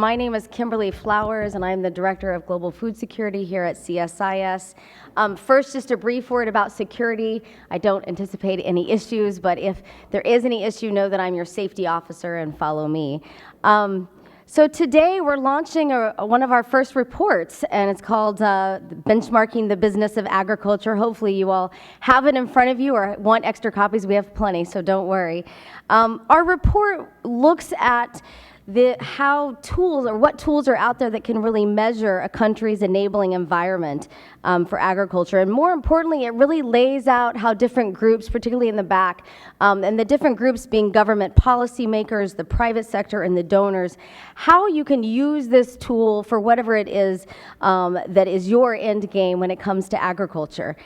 My name is Kimberly Flowers, and I'm the Director of Global Food Security here at CSIS. First, just a brief word about security. I don't anticipate any issues, but if there is any issue, know that I'm your safety officer and follow me. So today we're launching one of our first reports, and it's called Benchmarking the Business of Agriculture. Hopefully you all have it in front of you or want extra copies. We have plenty, so don't worry. Our report looks at what tools are out there that can really measure a country's enabling environment for agriculture. And more importantly, it really lays out how different groups, particularly in the back, and the different groups being government policymakers, the private sector, and the donors, how you can use this tool for whatever it is that is your end game when it comes to agriculture.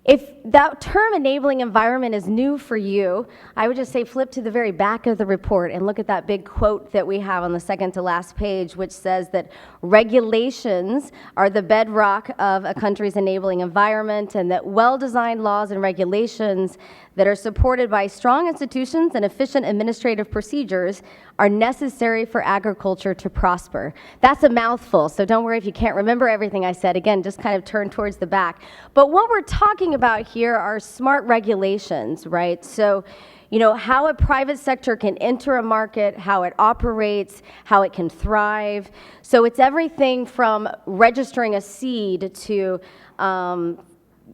If that term enabling environment is new for you, I would just say flip to the very back of the report and look at that big quote that we have on the second to last page, which says that regulations are the bedrock of a country's enabling environment, and that well-designed laws and regulations that are supported by strong institutions and efficient administrative procedures are necessary for agriculture to prosper. That's a mouthful, so don't worry if you can't remember everything I said. Again, just kind of turn towards the back. But what we're talking about here are smart regulations, right? So, you know, how a private sector can enter a market, how it operates, how it can thrive. So it's everything from registering a seed to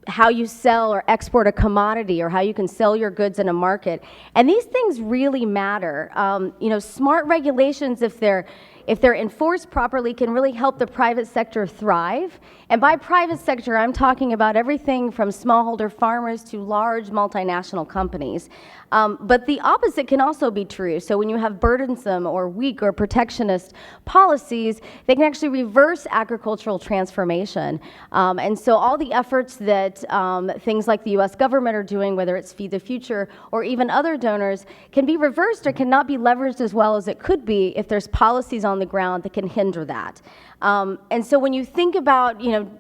how you sell or export a commodity, or how you can sell your goods in a market. And these things really matter. You know, smart regulations, if they're enforced properly, can really help the private sector thrive. And by private sector, I'm talking about everything from smallholder farmers to large multinational companies. But the opposite can also be true. So when you have burdensome or weak or protectionist policies, they can actually reverse agricultural transformation. And so all the efforts that things like the US government are doing, whether it's Feed the Future or even other donors, can be reversed or cannot be leveraged as well as it could be if there's policies on the ground that can hinder that. And so when you think about, you know,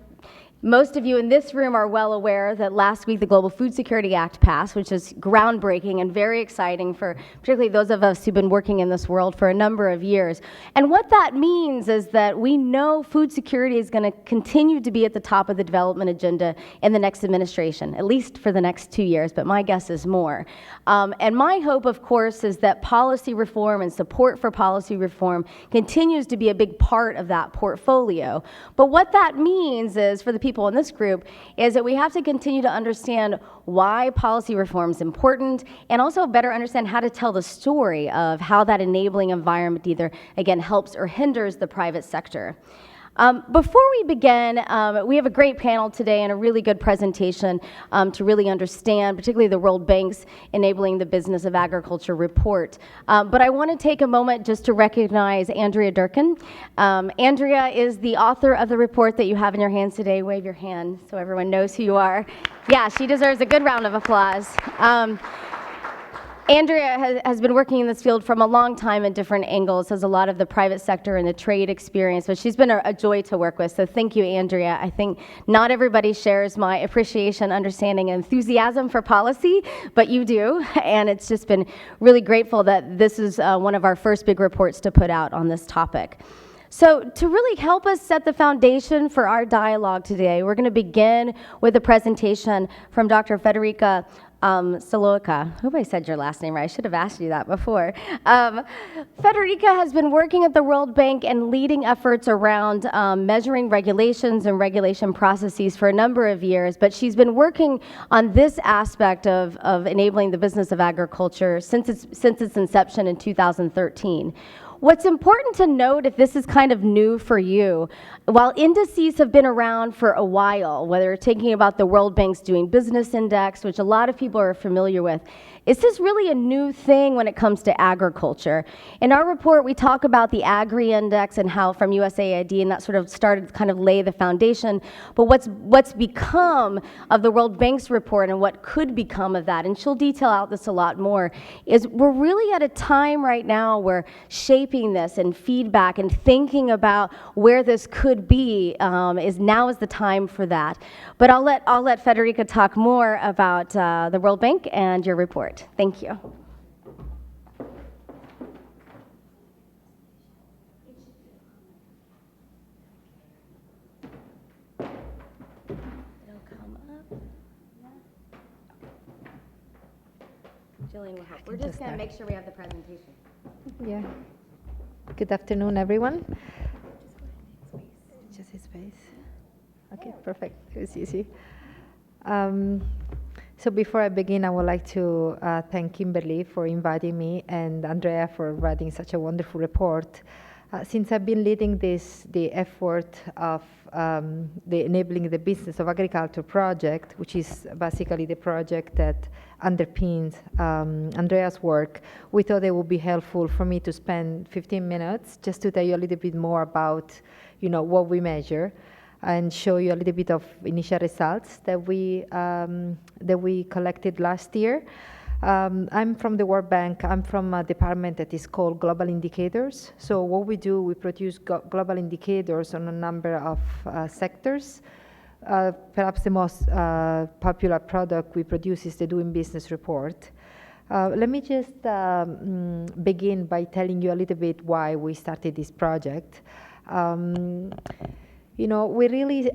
most of you in this room are well aware that last week the Global Food Security Act passed, which is groundbreaking and very exciting for particularly those of us who've been working in this world for a number of years. And what that means is that we know food security is going to continue to be at the top of the development agenda in the next administration, at least for the next 2 years, but my guess is more. And my hope, of course, is that policy reform and support for policy reform continues to be a big part of that portfolio. But what that means is, for the people in this group, is that we have to continue to understand why policy reform is important, and also better understand how to tell the story of how that enabling environment either, again, helps or hinders the private sector. Before we begin, we have a great panel today and a really good presentation to really understand, particularly the World Bank's Enabling the Business of Agriculture report. But I want to take a moment just to recognize Andrea Durkin. Andrea is the author of the report that you have in your hands today. Wave your hand so everyone knows who you are. Yeah, she deserves a good round of applause. Andrea has been working in this field from a long time in different angles, has a lot of the private sector and the trade experience, but she's been a joy to work with, so thank you, Andrea. I think not everybody shares my appreciation, understanding, and enthusiasm for policy, but you do, and it's just been really grateful that this is one of our first big reports to put out on this topic. So to really help us set the foundation for our dialogue today, we're going to begin with a presentation from Dr. Federicka Saliola. I hope I said your last name right. I should have asked you that before. Federicka has been working at the World Bank and leading efforts around measuring regulations and regulation processes for a number of years, but she's been working on this aspect of enabling the business of agriculture since its inception in 2013. What's important to note, if this is kind of new for you, while indices have been around for a while, whether you're thinking about the World Bank's Doing Business Index, which a lot of people are familiar with, is this really a new thing when it comes to agriculture? In our report, we talk about the Agri-Index and how from USAID, and that sort of started to kind of lay the foundation. But what's become of the World Bank's report and what could become of that, and she'll detail out this a lot more, is we're really at a time right now where shaping this and feedback and thinking about where this could be is the time for that. But I'll let Federicka talk more about the World Bank and your report. Thank you. Jillian will help. We're just going to make sure we have the presentation. Yeah. Good afternoon, everyone. Just his face. Okay, perfect. It was easy. So before I begin, I would like to thank Kimberly for inviting me and Andrea for writing such a wonderful report. Since I've been leading the effort of the Enabling the Business of Agriculture project, which is basically the project that underpins Andrea's work, we thought it would be helpful for me to spend 15 minutes just to tell you a little bit more about, what we measure, and show you a little bit of initial results that we collected last year. I'm from the World Bank. I'm from a department that is called Global Indicators. So what we do, we produce global indicators on a number of sectors. Perhaps the most popular product we produce is the Doing Business report. Let me just begin by telling you a little bit why we started this project. We really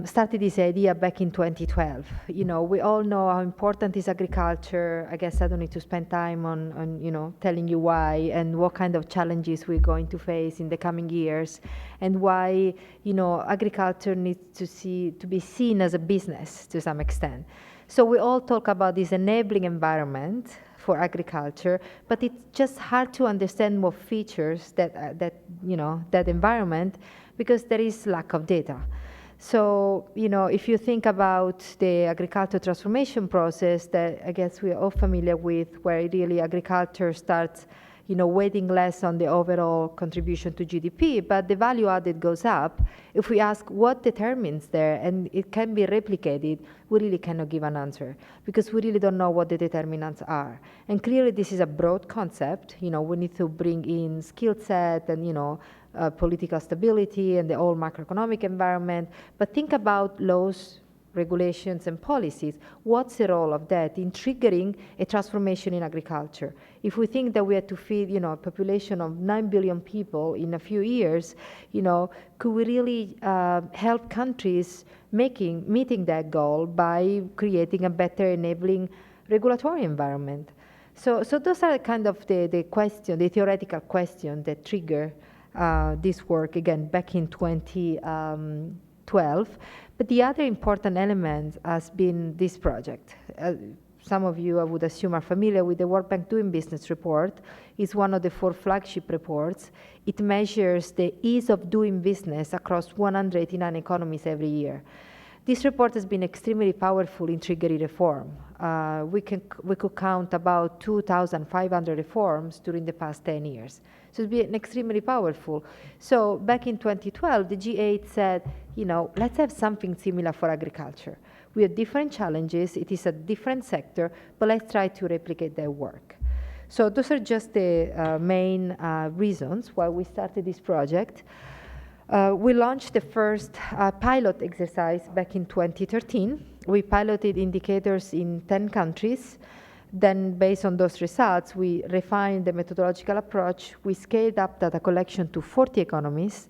started this idea back in 2012. We all know how important is agriculture. I guess I don't need to spend time on telling you why and what kind of challenges we're going to face in the coming years, and why, agriculture needs to be seen as a business to some extent. So we all talk about this enabling environment for agriculture, but it's just hard to understand what features that environment, because there is lack of data. So, if you think about the agriculture transformation process that I guess we are all familiar with, where really agriculture starts, weighting less on the overall contribution to GDP, but the value added goes up. If we ask what determines there, and it can be replicated, we really cannot give an answer, because we really don't know what the determinants are. And clearly this is a broad concept. We need to bring in skill set and, political stability and the whole macroeconomic environment. But think about laws, regulations, and policies. What's the role of that in triggering a transformation in agriculture? If we think that we had to feed, a population of 9 billion people in a few years, could we really help countries meeting that goal by creating a better enabling regulatory environment? So those are kind of the theoretical question that trigger this work, again, back in 2012. But the other important element has been this project. Some of you, I would assume, are familiar with the World Bank Doing Business report. It's one of the 4 flagship reports. It measures the ease of doing business across 189 economies every year. This report has been extremely powerful in triggering reform. We could count about 2,500 reforms during the past 10 years. So it's been extremely powerful. So back in 2012, the G8 said, let's have something similar for agriculture. We have different challenges. It is a different sector, but let's try to replicate their work. So those are just the main reasons why we started this project. We launched the first pilot exercise back in 2013. We piloted indicators in 10 countries. Then, based on those results, we refined the methodological approach. We scaled up data collection to 40 economies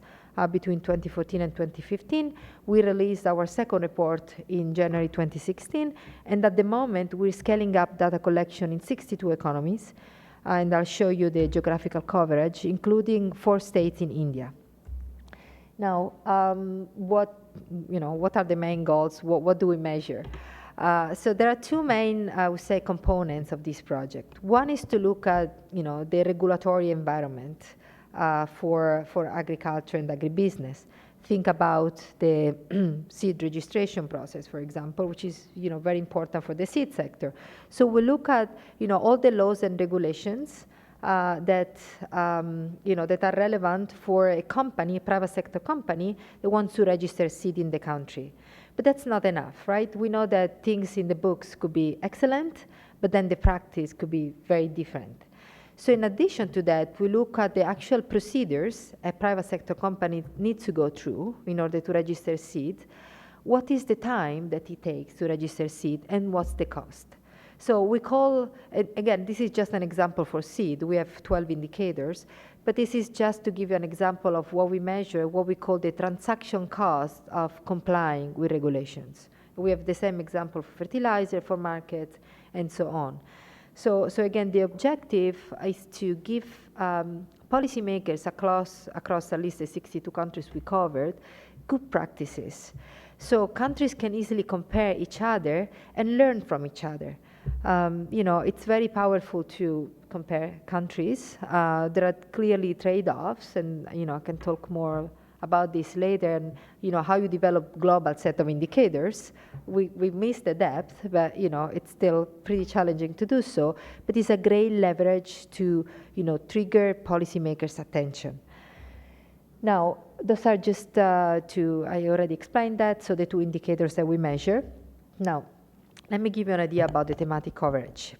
between 2014 and 2015. We released our second report in January 2016. And at the moment, we're scaling up data collection in 62 economies. And I'll show you the geographical coverage, including 4 states in India. Now, what are the main goals? What do we measure? So there are 2 main, I would say, components of this project. One is to look at, the regulatory environment for agriculture and agribusiness. Think about the seed registration process, for example, which is, very important for the seed sector. So we look at, all the laws and regulations that are relevant for a company, a private sector company, that wants to register seed in the country. But that's not enough, right? We know that things in the books could be excellent, but then the practice could be very different. So in addition to that, we look at the actual procedures a private sector company needs to go through in order to register seed. What is the time that it takes to register seed, and what's the cost? So we call, again, this is just an example for seed. We have 12 indicators, but this is just to give you an example of what we measure, what we call the transaction cost of complying with regulations. We have the same example for fertilizer, for markets, and so on. So again, the objective is to give policymakers across at least the 62 countries we covered good practices. So countries can easily compare each other and learn from each other. It's very powerful to compare countries. There are clearly trade-offs, and I can talk more about this later, and how you develop global set of indicators. We missed the depth, but it's still pretty challenging to do so. But it's a great leverage to trigger policymakers' attention. Now, those are just I already explained that, so the two indicators that we measure. Now, let me give you an idea about the thematic coverage.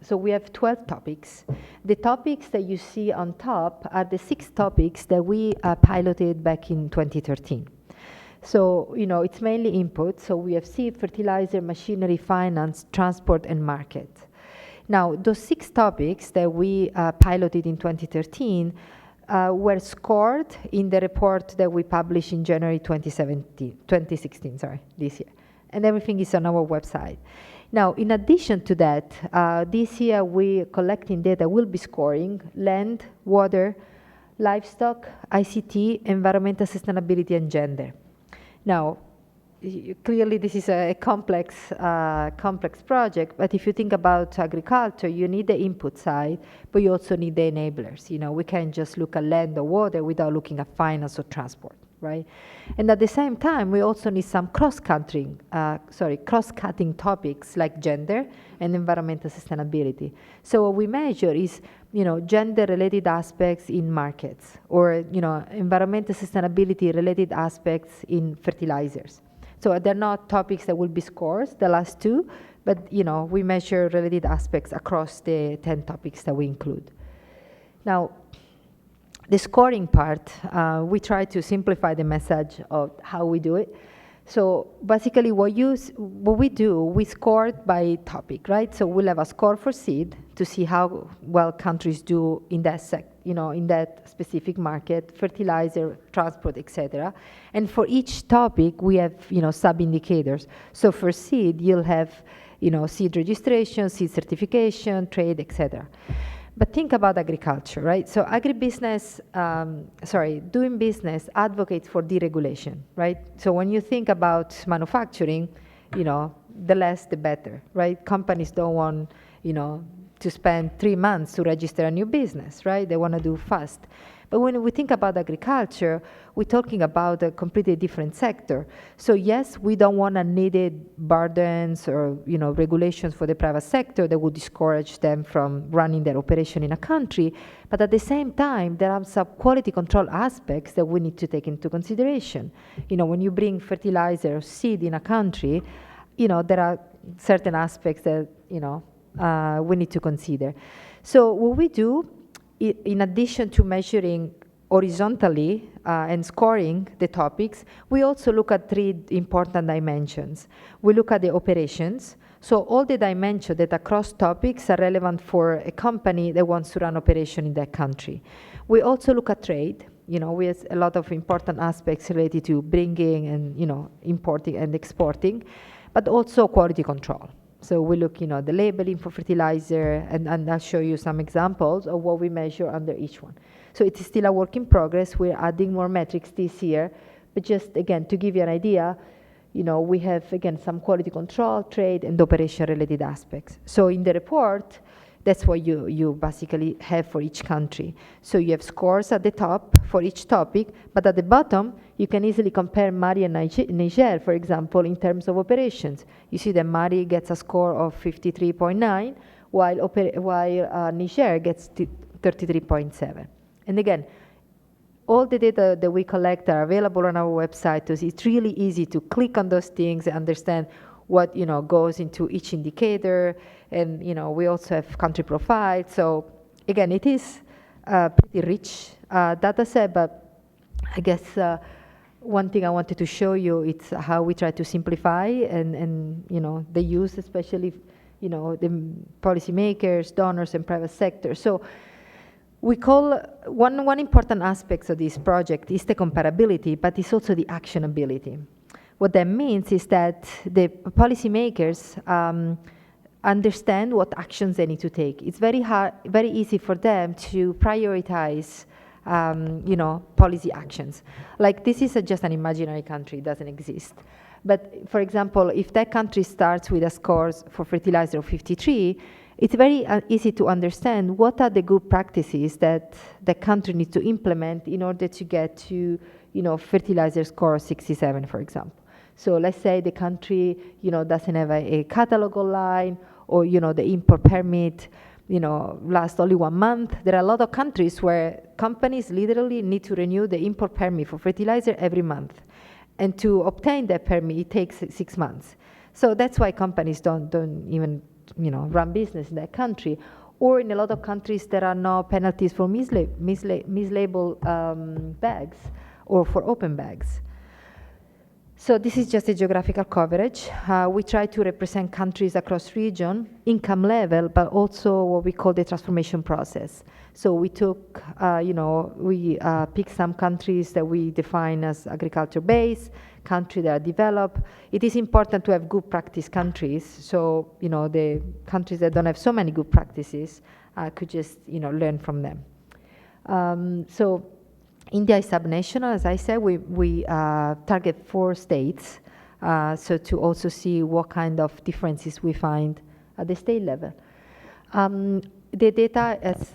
So we have 12 topics. The topics that you see on top are the 6 topics that we piloted back in 2013. So, it's mainly input. So we have seed, fertilizer, machinery, finance, transport, and market. Now, those 6 topics that we piloted in 2013 were scored in the report that we published in January 2016, this year. And everything is on our website. Now, in addition to that, this year we're collecting data, we'll be scoring land, water, livestock, ICT, environmental sustainability, and gender. Now, clearly this is a complex project, but if you think about agriculture, you need the input side, but you also need the enablers. We can't just look at land or water without looking at finance or transport, right? And at the same time, we also need some cross-cutting topics like gender and environmental sustainability. So what we measure is, gender-related aspects in markets, or, environmental sustainability-related aspects in fertilizers. So they're not topics that will be scores, the last 2, but, we measure related aspects across the 10 topics that we include. Now, the scoring part, we try to simplify the message of how we do it. So basically what we do, we score by topic, right? So we'll have a score for seed to see how well countries do in that in that specific market, fertilizer, transport, etc. And for each topic, we have, sub-indicators. So for seed, you'll have, seed registration, seed certification, trade, etc. But think about agriculture, right? So agribusiness, doing business advocates for deregulation, right? So when you think about manufacturing, the less the better, right? Companies don't want, to spend 3 months to register a new business, right? They want to do fast. But when we think about agriculture, we're talking about a completely different sector. So yes, we don't want unneeded burdens or regulations for the private sector that would discourage them from running their operation in a country. But at the same time, there are some quality control aspects that we need to take into consideration. When you bring fertilizer or seed in a country, there are certain aspects that we need to consider. So what we do, in addition to measuring horizontally and scoring the topics, we also look at 3 important dimensions. We look at the operations, so all the dimensions that across topics are relevant for a company that wants to run operation in that country. We also look at trade. We have a lot of important aspects related to bringing and importing and exporting, but also quality control. So we look, the labeling for fertilizer, and I'll show you some examples of what we measure under each one. So it is still a work in progress. We're adding more metrics this year, but just again, to give you an idea, we have, again, some quality control, trade, and operation-related aspects. So in the report, that's what you basically have for each country. So you have scores at the top for each topic, but at the bottom, you can easily compare Mali and Niger, for example, in terms of operations. You see that Mali gets a score of 53.9, while Niger gets 33.7. And again, all the data that we collect are available on our website, so it's really easy to click on those things and understand what goes into each indicator, and we also have country profiles. So again, it is a pretty rich data set, but I guess one thing I wanted to show you, it's how we try to simplify and the use, especially the policymakers, donors, and private sector. So we call one important aspect of this project is the comparability, but it's also the actionability. What that means is that the policymakers understand what actions they need to take. It's very easy for them to prioritize policy actions. Like this is just an imaginary country, it doesn't exist. But for example, if that country starts with a score for fertilizer of 53, it's very easy to understand what are the good practices that the country needs to implement in order to get to, fertilizer score 67, for example. So let's say the country, doesn't have a catalog online, or, the import permit, lasts only 1 month. There are a lot of countries where companies literally need to renew the import permit for fertilizer every month. And to obtain that permit, it takes 6 months. So that's why companies don't even, run business in that country. Or in a lot of countries, there are no penalties for mislabeled bags or for open bags. So this is just a geographical coverage. We try to represent countries across region, income level, but also what we call the transformation process. So we took, we picked some countries that we define as agriculture-based, countries that are developed. It is important to have good practice countries. So, the countries that don't have so many good practices could just, learn from them. So India is subnational, as I said. We target 4 states, so to also see what kind of differences we find at the state level. The data is,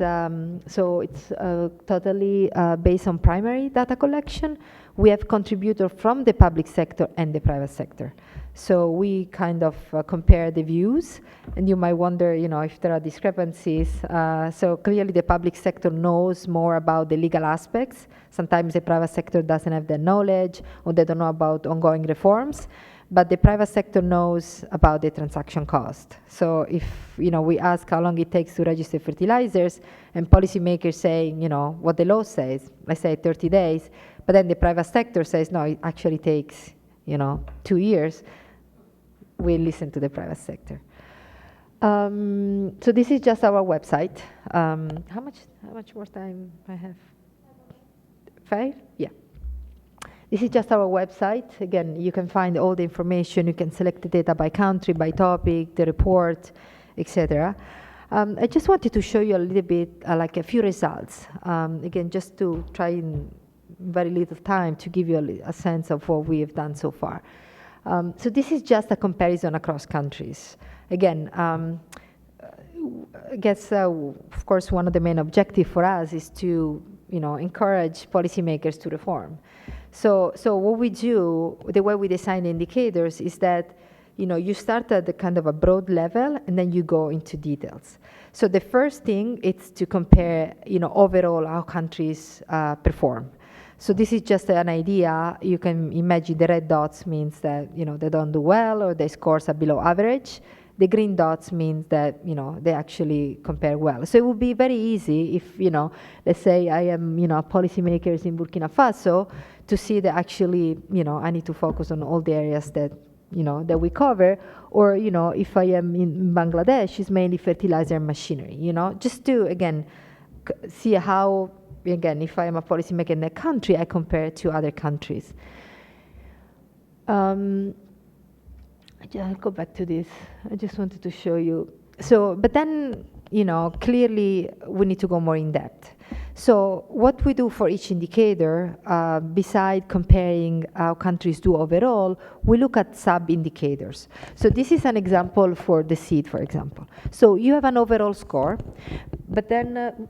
so it's totally based on primary data collection. We have contributors from the public sector and the private sector. So we kind of compare the views, and you might wonder, if there are discrepancies. So clearly the public sector knows more about the legal aspects. Sometimes the private sector doesn't have the knowledge, or they don't know about ongoing reforms. But the private sector knows about the transaction cost. So if, we ask how long it takes to register fertilizers, and policymakers say, what the law says, let's say 30 days, but then the private sector says, no, it actually takes, 2 years, we listen to the private sector. So this is just our website. How much more time I have? 5? Yeah. This is just our website. Again, you can find all the information. You can select the data by country, by topic, the report, etc. I just wanted to show you a little bit, like a few results. Again, just to try in very little time to give you a sense of what we have done so far. So this is just a comparison across countries. Again, I guess, of course, one of the main objectives for us is to, encourage policymakers to reform. So what we do, the way we design indicators is that, you start at the kind of a broad level, and then you go into details. So the first thing is to compare, overall how countries perform. So this is just an idea. You can imagine the red dots means that, they don't do well, or their scores are below average. The green dots means that, they actually compare well. So it would be very easy if, let's say I am, policymakers in Burkina Faso, to see that actually, I need to focus on all the areas that, that we cover. Or, if I am in Bangladesh, it's mainly fertilizer and machinery, just to, again, see how, again, if I am a policymaker in that country, I compare to other countries. I'll go back to this. I just wanted to show you. So, but then, clearly we need to go more in depth. So what we do for each indicator, beside comparing how countries do overall, we look at sub-indicators. So this is an example for the seed, for example. So you have an overall score, but then,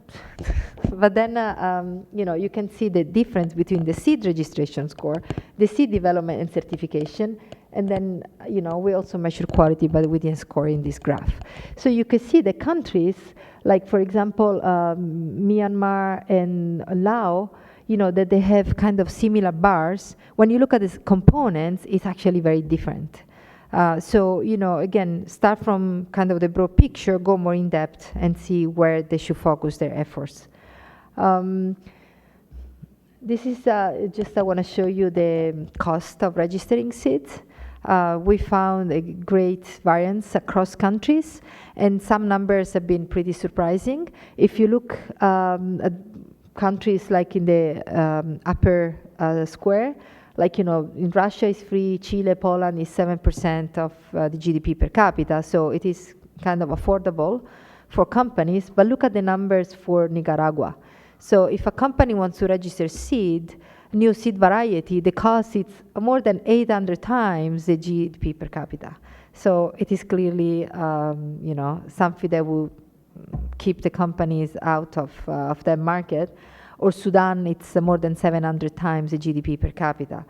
you can see the difference between the seed registration score, the seed development and certification, and then, we also measure quality, but we didn't score in this graph. So you can see the countries, like, for example, Myanmar and Laos, that they have kind of similar bars. When you look at the components, it's actually very different. So, again, start from kind of the broad picture, go more in depth, and see where they should focus their efforts. This is just, I want to show you the cost of registering seeds. We found a great variance across countries, and some numbers have been pretty surprising. If you look at countries like in the upper square, like, in Russia is free, Chile, Poland is 7% of the GDP per capita, so it is, kind of affordable for companies, but look at the numbers for Nicaragua. So if a company wants to register new seed variety, the cost is more than 800 times the GDP per capita. So it is clearly, something that will keep the companies out of that market. Or Sudan, it's more than 700 times the GDP per capita.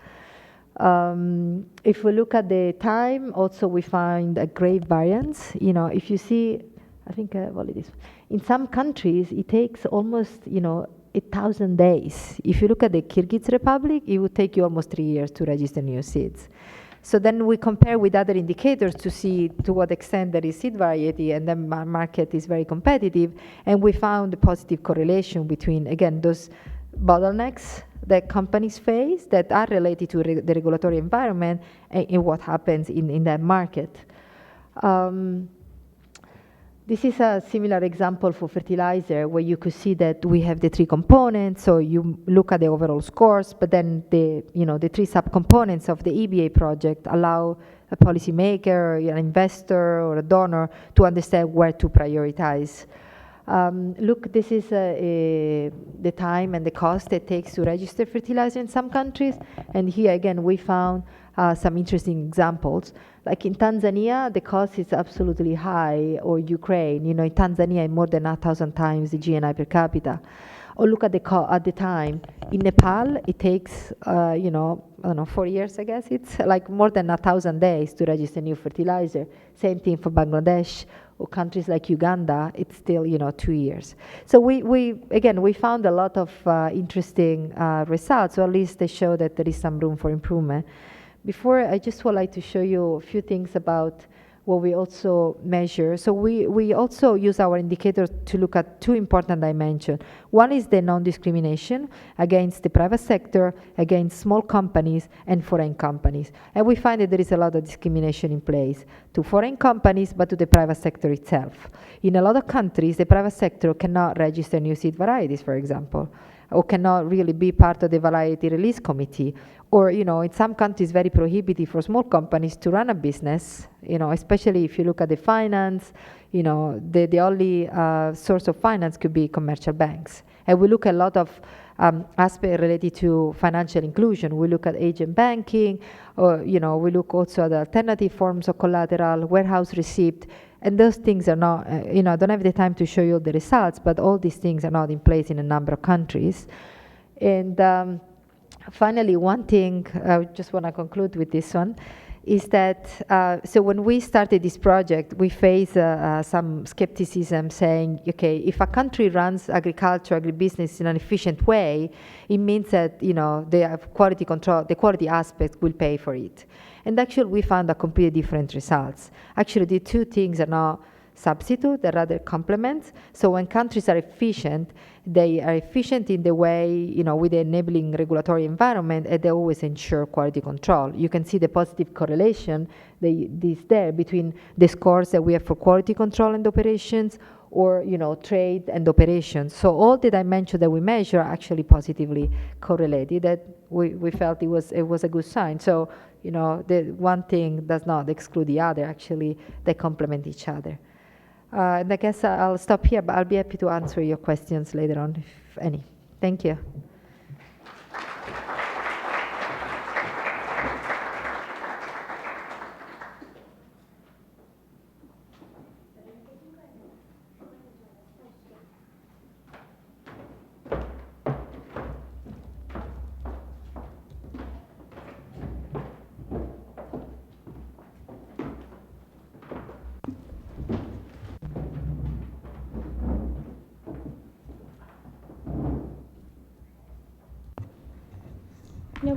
If we look at the time, also we find a great variance. If you see, I think it is. In some countries, it takes almost, 1,000 days. If you look at the Kyrgyz Republic, it would take you almost 3 years to register new seeds. So then we compare with other indicators to see to what extent there is seed variety, and the market is very competitive. And we found a positive correlation between, again, those bottlenecks that companies face that are related to the regulatory environment and what happens in that market. This is a similar example for fertilizer, where you could see that we have the 3 components. So you look at the overall scores, but then the 3 subcomponents of the EBA project allow a policymaker, an investor, or a donor to understand where to prioritize. Look, this is the time and the cost it takes to register fertilizer in some countries. And here again, we found some interesting examples. Like in Tanzania, the cost is absolutely high, or Ukraine. In Tanzania, more than 1,000 times the GNI per capita. Or look at the time. In Nepal, it takes, 4 years, I guess. It's like more than 1,000 days to register new fertilizer. Same thing for Bangladesh or countries like Uganda. It's still, 2 years. So we found a lot of interesting results, or at least they show that there is some room for improvement. Before, I just would like to show you a few things about what we also measure. So we also use our indicators to look at 2 important dimensions. One is the non-discrimination against the private sector, against small companies and foreign companies. And we find that there is a lot of discrimination in place to foreign companies, but to the private sector itself. In a lot of countries, the private sector cannot register new seed varieties, for example, or cannot really be part of the variety release committee. Or, in some countries, very prohibitive for small companies to run a business, especially if you look at the finance, the only source of finance could be commercial banks. And we look at a lot of aspects related to financial inclusion. We look at agent banking, or, we look also at alternative forms of collateral, warehouse receipt, and those things are not, I don't have the time to show you the results, but all these things are not in place in a number of countries. And finally, one thing, I just want to conclude with this one, is that, so when we started this project, we faced some skepticism saying, okay, if a country runs agriculture, agribusiness in an efficient way, it means that, they have quality control, the quality aspect will pay for it. And actually, we found a completely different results. Actually, the 2 things are not substitute, they're rather complements. So when countries are efficient, they are efficient in the way, with the enabling regulatory environment, and they always ensure quality control. You can see the positive correlation there between the scores that we have for quality control and operations, or trade and operations. So all the dimensions that we measure are actually positively correlated. That we felt it was a good sign. So the one thing does not exclude the other. Actually, they complement each other. And I guess I'll stop here, but I'll be happy to answer your questions later on, if any. Thank you.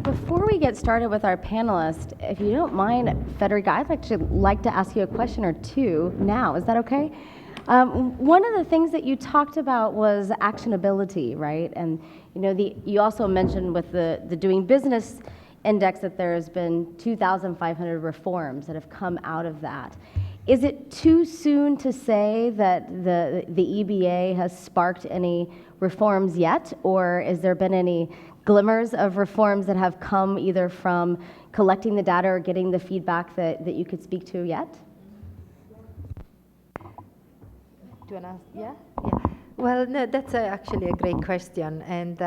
Before we get started with our panelists, if you don't mind, Federica, I'd actually like to ask you a question or 2 now. Is that okay? One of the things that you talked about was actionability, right? And you also mentioned with the Doing Business Index that there has been 2,500 reforms that have come out of that. Is it too soon to say that the EBA has sparked any reforms yet, or has there been any glimmers of reforms that have come either from collecting the data or getting the feedback that you could speak to yet? Do you want to ask? Yeah? Yeah. Well, no, that's actually a great question. And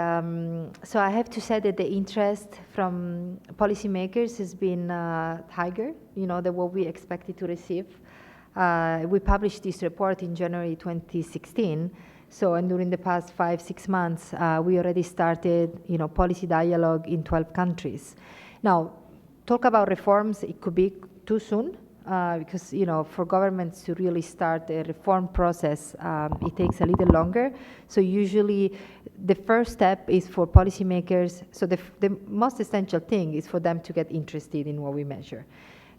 so I have to say that the interest from policymakers has been higher, than what we expected to receive. We published this report in January 2016. So, and during the past 5-6 months, we already started, policy dialogue in 12 countries. Now, talk about reforms, it could be too soon. Because for governments to really start a reform process, it takes a little longer. So usually the first step is for policymakers. So the most essential thing is for them to get interested in what we measure.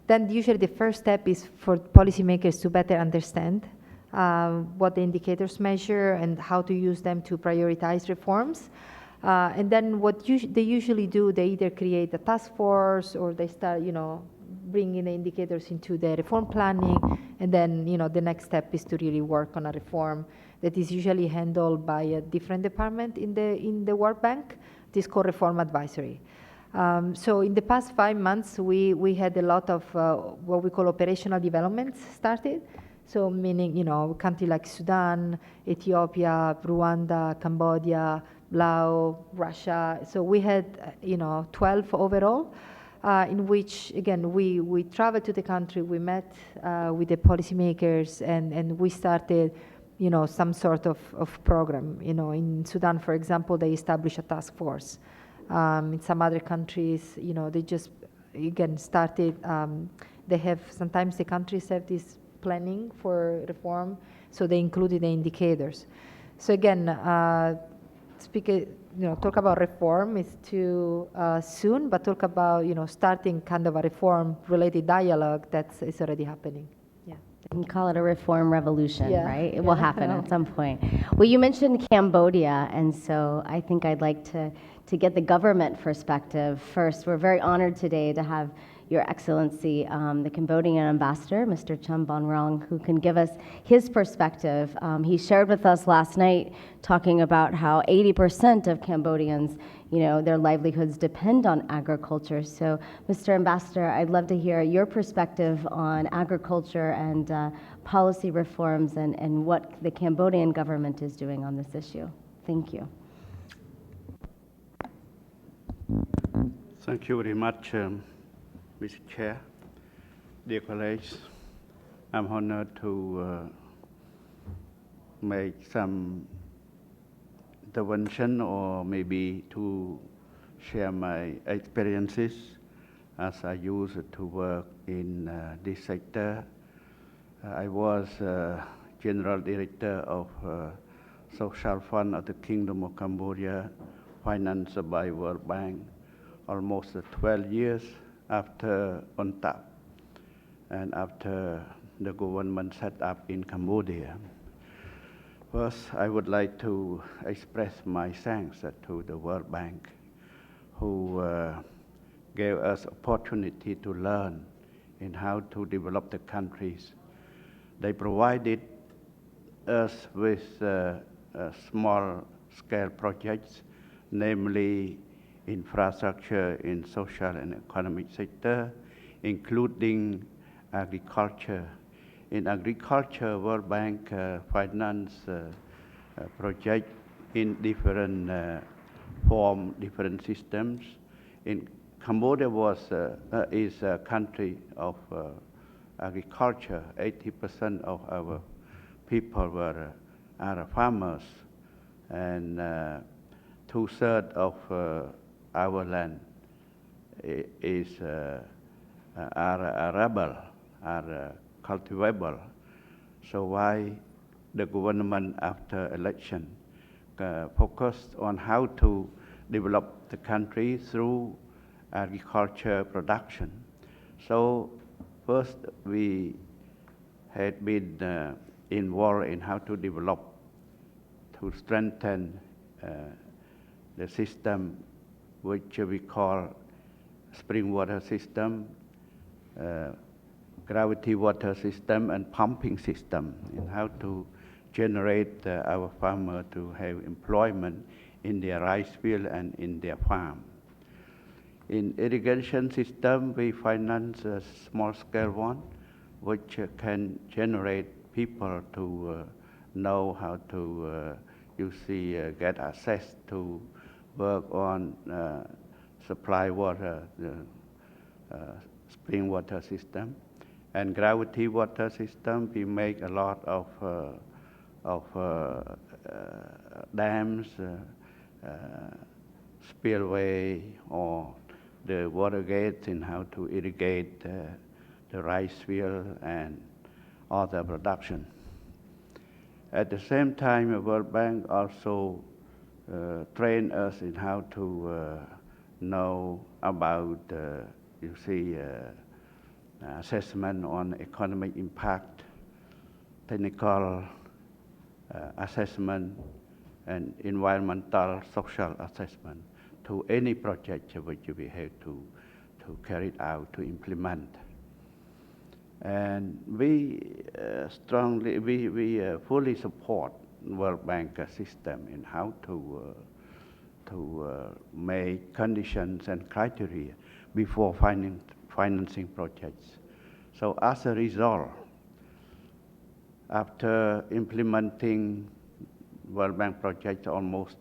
Then usually the first step is for policymakers to better understand what the indicators measure and how to use them to prioritize reforms. And then what they usually do, they either create a task force or they start, bringing the indicators into the reform planning, and then the next step is to really work on a reform that is usually handled by a different department in the World Bank. It is called Reform Advisory. So in the past 5 months, we had a lot of what we call operational developments started. So meaning countries like Sudan, Ethiopia, Rwanda, Cambodia, Laos, Russia. So we had 12 overall. In which, again, we traveled to the country, we met with the policymakers, and we started, some sort of program. In Sudan, for example, they established a task force. In some other countries, they just, again, started, sometimes the countries have this planning for reform, so they included the indicators. So again, talk about reform is too soon, but talk about, starting kind of a reform-related dialogue is already happening. Yeah. You can call it a reform revolution, Yeah. right? It will happen at some point. Well, you mentioned Cambodia, and so I think I'd like to get the government perspective first. We're very honored today to have Your Excellency, the Cambodian ambassador, Mr. Chum Rong, who can give us his perspective. He shared with us last night talking about how 80% of Cambodians, their livelihoods depend on agriculture. So, Mr. Ambassador, I'd love to hear your perspective on agriculture and policy reforms and what the Cambodian government is doing on this issue. Thank you. Thank you very much, Mr. Chair. Dear colleagues, I'm honored to make some intervention or maybe to share my experiences as I used to work in this sector. I was General Director of Social Fund of the Kingdom of Cambodia, financed by World Bank, almost 12 years after UNTAP and after the government set up in Cambodia. First, I would like to express my thanks to the World Bank, who gave us opportunity to learn in how to develop the countries. They provided us with small-scale projects, namely infrastructure in social and economic sector, including agriculture. In agriculture, World Bank finance projects in different form, different systems. In Cambodia is a country of agriculture. 80% of our people are farmers, and 2/3 of our land is arable, are cultivable. So why the government after election focused on how to develop the country through agriculture production. So first we had been involved in how to develop, to strengthen the system which we call spring water system, gravity water system, and pumping system, and how to generate our farmer to have employment in their rice field and in their farm. In irrigation system, we finance a small scale one, which can generate people to know how to get access to work on supply water, spring water system, and gravity water system. We make a lot of dams, spillway, or the water gates in how to irrigate the rice field and other production. At the same time, the World Bank also train us in how to know about, assessment on economic impact, technical assessment, and environmental social assessment to any project which we have to carry out, to implement. And we fully support World Bank system in how to make conditions and criteria before financing projects. So as a result, after implementing World Bank project almost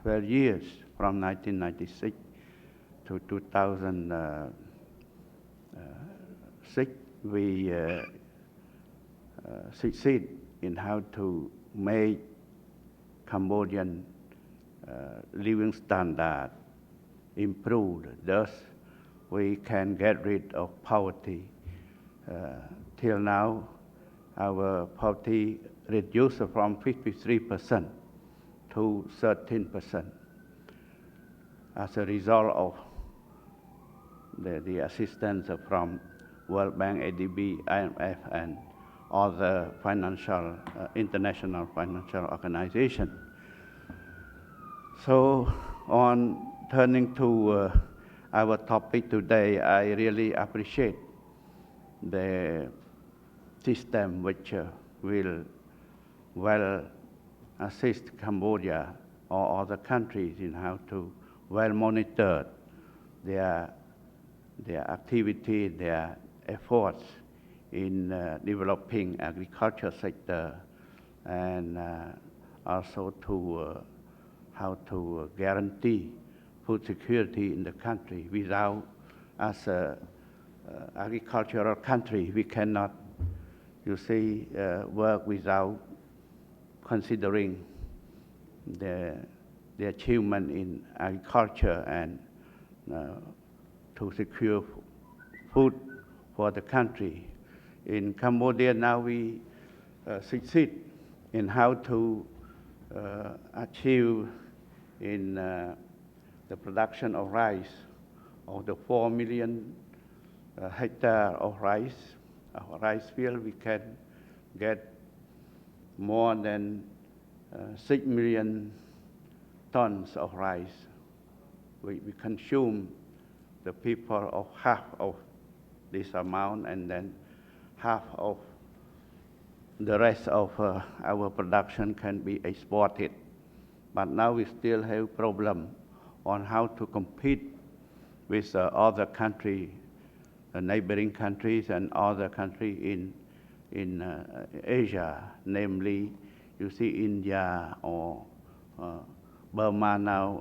12 years, from 1996 to 2006, we succeed in how to make Cambodian living standard improved. Thus, we can get rid of poverty. Till now, our poverty reduced from 53% to 13% as a result of the assistance from World Bank, ADB, IMF, and other international financial organizations. So, on turning to our topic today, I really appreciate the system which will well assist Cambodia or other countries in how to well monitor their activity, their efforts in developing agriculture sector, and also to how to guarantee food security in the country. Without, as an agricultural country, we cannot, work without considering the achievement in agriculture and to secure food for the country. In Cambodia now we succeed in how to achieve in the production of rice, of the 4 million hectare of rice field, we can get more than 6 million tons of rice. We consume the people of half of this amount, and then half of the rest of our production can be exported. But now we still have problem on how to compete with other countries, neighboring countries and other countries in Asia, namely, India or Burma now,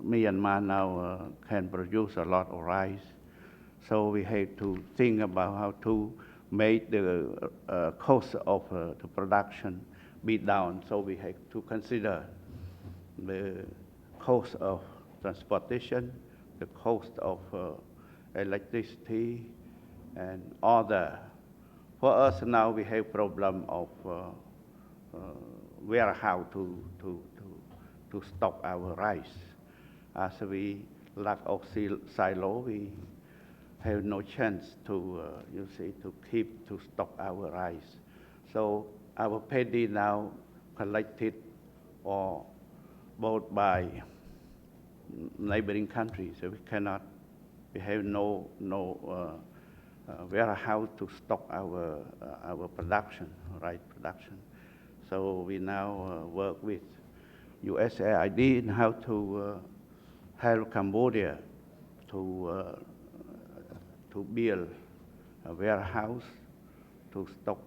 Myanmar now can produce a lot of rice. So we have to think about how to make the cost of the production be down. So we have to consider the cost of transportation, the cost of electricity, and other. For us now, we have problem of warehouse to stock our rice. As we lack of silo, we have no chance to to stock our rice. So our paddy now collected or bought by neighboring countries. So we have no warehouse to stock our production, rice production. So we now work with USAID in how to help Cambodia to build a warehouse to stock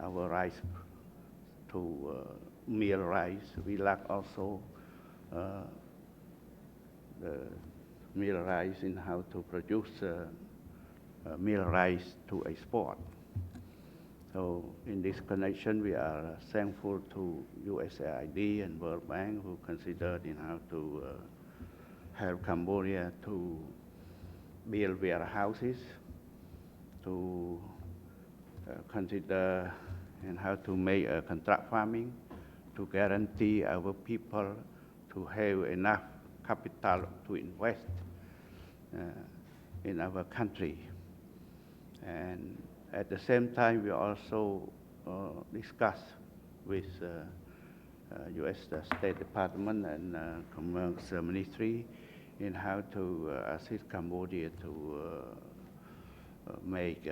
our rice to meal rice. We lack also the meal rice in how to produce meal rice to export. So in this connection, we are thankful to USAID and World Bank who considered in how to help Cambodia to build warehouses, to consider and how to make contract farming, to guarantee our people to have enough capital to invest in our country. And at the same time, we also discuss with U.S. State Department and Commerce Ministry in how to assist Cambodia to make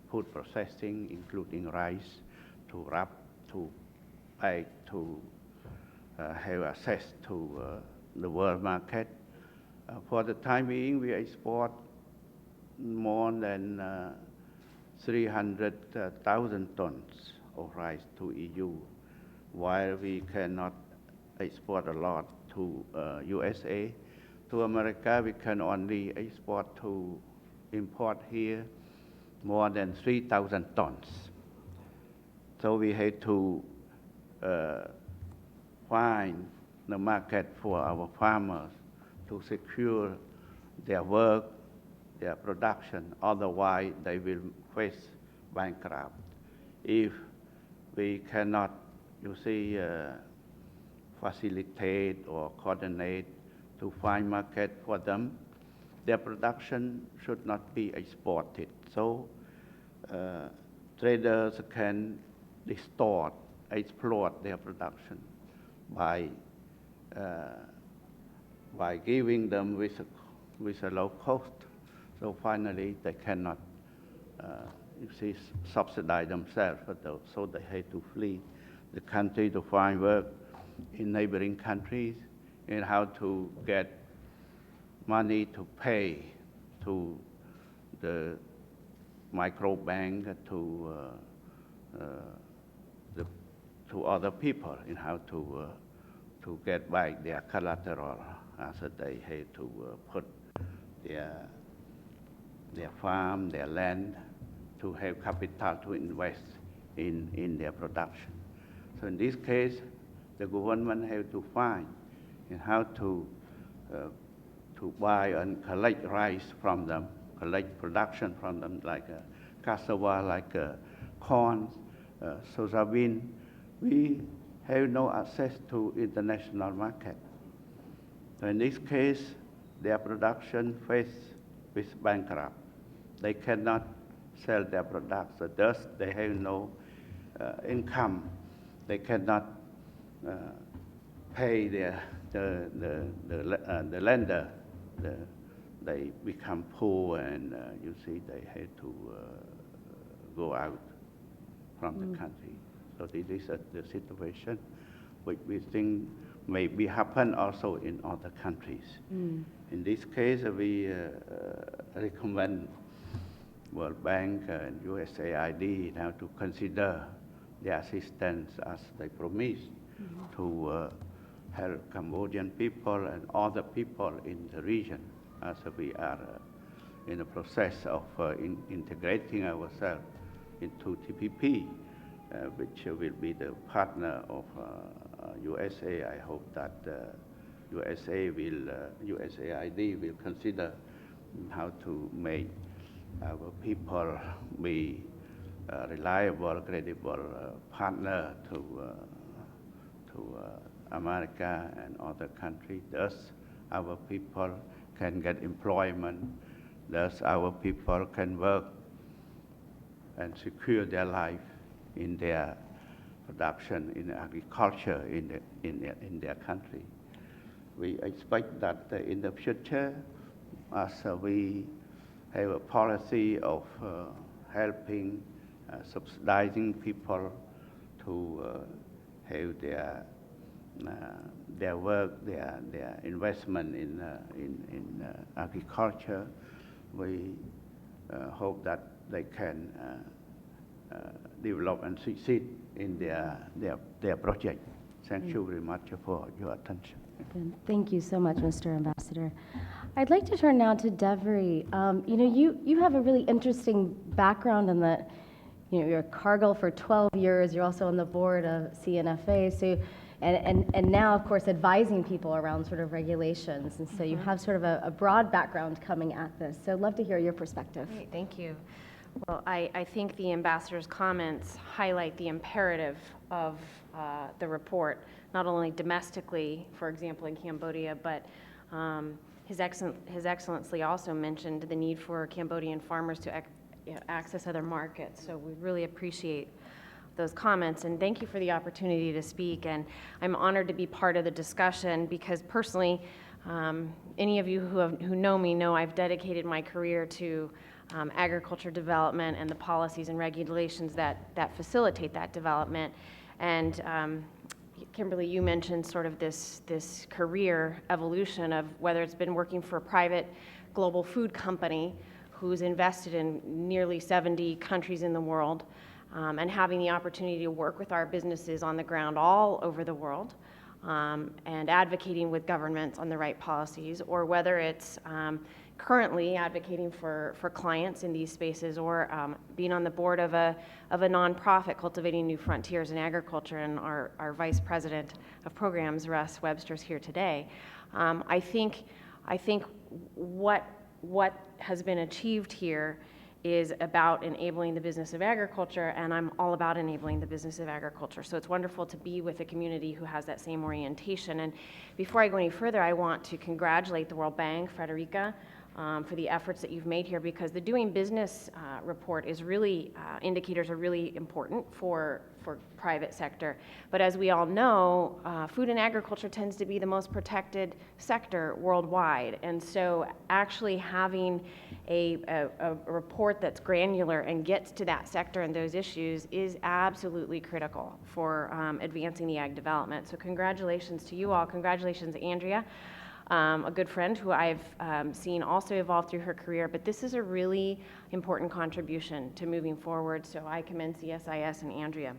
food processing, including rice, to wrap, to bake, to have access to the world market. For the time being, we export more than 300,000 tons of rice to EU, while we cannot export a lot to USA. To America, we can only import here more than 3,000 tons. So we had to find the market for our farmers to secure their work, their production, otherwise they will face bankrupt. If we cannot, facilitate or coordinate to find market for them, their production should not be exported. So traders can distort, exploit their production by giving them with a low cost. So finally, they cannot, subsidize themselves for those. So they had to flee the country to find work in neighboring countries and how to get money to pay to the micro bank, to other people in how to get back their collateral after they had to put their farm, their land, to have capital to invest in their production. So in this case, the government have to find in how to buy and collect rice from them, collect production from them, like cassava, like corn, soybean. We have no access to international market. So in this case, their production faced with bankrupt. They cannot sell their products, so thus they have no income. They cannot pay the lender. They become poor, and they had to go out from the country. So this is the situation which we think may be happen also in other countries. In this case, we recommend World Bank and USAID now to consider the assistance as they promised to help Cambodian people and other people in the region, as we are in the process of integrating ourselves into TPP, which will be the partner of USA. I hope that USAID will consider how to make our people be reliable, credible partner to America and other countries. Thus, our people can get employment. Thus, our people can work and secure their life in their production, in agriculture, in their country. We expect that in the future, as we have a policy of helping, subsidizing people to have their work, their investment in agriculture, we hope that they can develop and succeed in their project. Thank you very much for your attention. Good. Thank you so much, Mr. Ambassador. I'd like to turn now to Devri. You have a really interesting background in that, you're a Cargill for 12 years. You're also on the board of CNFA. So, and now, of course, advising people around sort of regulations. And so you have sort of a broad background coming at this. So I'd love to hear your perspective. Great, thank you. Well, I think the ambassador's comments highlight the imperative of the report, not only domestically, for example, in Cambodia, but His Excellency also mentioned the need for Cambodian farmers to access other markets. So we really appreciate those comments, and thank you for the opportunity to speak. And I'm honored to be part of the discussion because personally, any of you who know me know I've dedicated my career to agriculture development and the policies and regulations that facilitate that development. And Kimberly, you mentioned sort of this career evolution of whether it's been working for a private global food company who's invested in nearly 70 countries in the world, and having the opportunity to work with our businesses on the ground all over the world, and advocating with governments on the right policies, or whether it's currently advocating for clients in these spaces, or being on the board of a nonprofit cultivating new frontiers in agriculture, and our Vice President of Programs, Russ Webster's here today. I think what has been achieved here is about enabling the business of agriculture, and I'm all about enabling the business of agriculture. So it's wonderful to be with a community who has that same orientation. And before I go any further, I want to congratulate the World Bank, Frederica, for the efforts that you've made here, because the Doing Business report is really, indicators are really important for private sector. But as we all know, food and agriculture tends to be the most protected sector worldwide. And so actually having a report that's granular and gets to that sector and those issues is absolutely critical for advancing the ag development. So congratulations to you all. Congratulations, Andrea. A good friend who I've seen also evolve through her career, but this is a really important contribution to moving forward, so I commend CSIS and Andrea.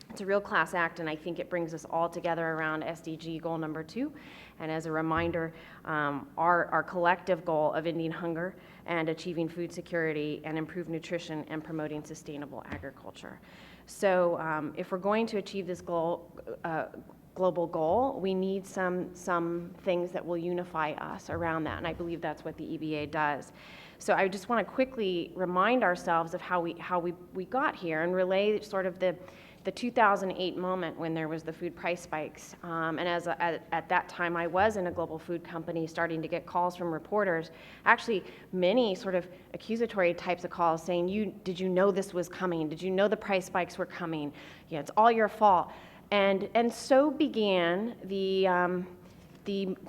It's a real class act, and I think it brings us all together around SDG goal number 2, and as a reminder, our collective goal of ending hunger and achieving food security and improved nutrition and promoting sustainable agriculture. So if we're going to achieve this goal, global goal, we need some things that will unify us around that, and I believe that's what the EBA does. So I just want to quickly remind ourselves of how we got here and relay sort of the 2008 moment when there was the food price spikes. And at that time, I was in a global food company starting to get calls from reporters, actually many sort of accusatory types of calls saying, did you know this was coming? Did you know the price spikes were coming? Yeah, it's all your fault. And so began the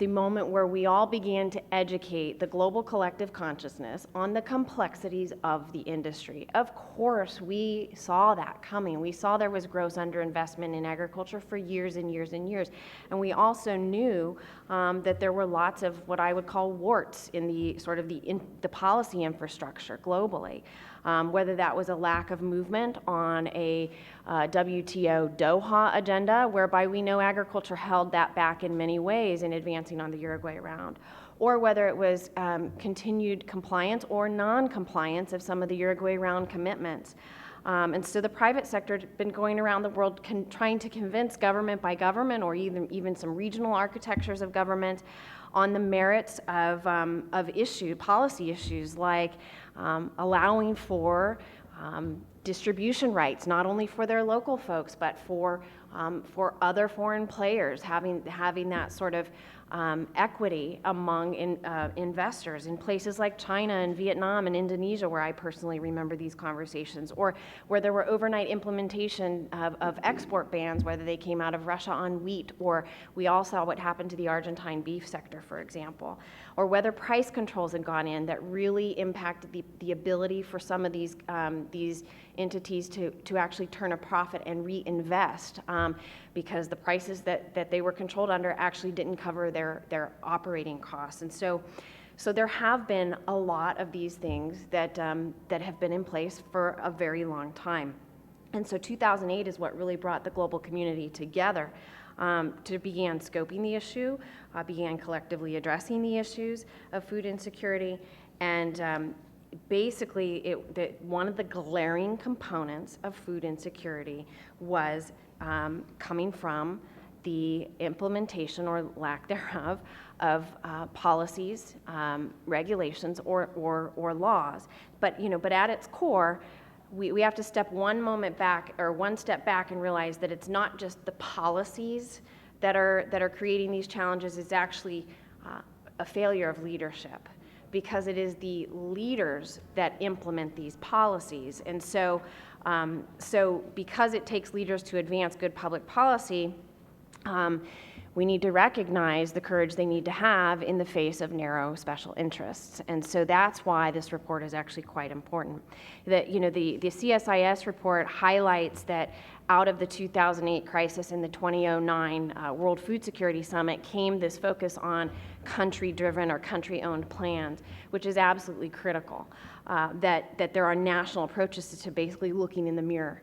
moment where we all began to educate the global collective consciousness on the complexities of the industry. Of course, we saw that coming. We saw there was gross underinvestment in agriculture for years and years and years. And we also knew that there were lots of what I would call warts in the sort of the policy infrastructure globally. Whether that was a lack of movement on a WTO Doha agenda, whereby we know agriculture held that back in many ways in advancing on the Uruguay round, or whether it was continued compliance or non-compliance of some of the Uruguay round commitments. And so the private sector has been going around the world trying to convince government by government, or even some regional architectures of government, on the merits of policy issues like allowing for distribution rights, not only for their local folks, but for other foreign players, having that sort of equity among investors in places like China and Vietnam and Indonesia, where I personally remember these conversations, or where there were overnight implementation of export bans, whether they came out of Russia on wheat, or we all saw what happened to the Argentine beef sector, for example, or whether price controls had gone in that really impacted the ability for some of these entities to actually turn a profit and reinvest, because the prices that they were controlled under actually didn't cover their operating costs. And so there have been a lot of these things that have been in place for a very long time. And so 2008 is what really brought the global community together to begin scoping the issue, began collectively addressing the issues of food insecurity, and basically one of the glaring components of food insecurity was coming from the implementation or lack thereof of policies, regulations, or laws. But at its core, we have to step one step back and realize that it's not just the policies that are creating these challenges. It's actually a failure of leadership, because it is the leaders that implement these policies. And so because it takes leaders to advance good public policy, we need to recognize the courage they need to have in the face of narrow special interests. And so that's why this report is actually quite important. The CSIS report highlights that out of the 2008 crisis and the 2009 World Food Security Summit came this focus on country-driven or country-owned plans, which is absolutely critical, that there are national approaches to basically looking in the mirror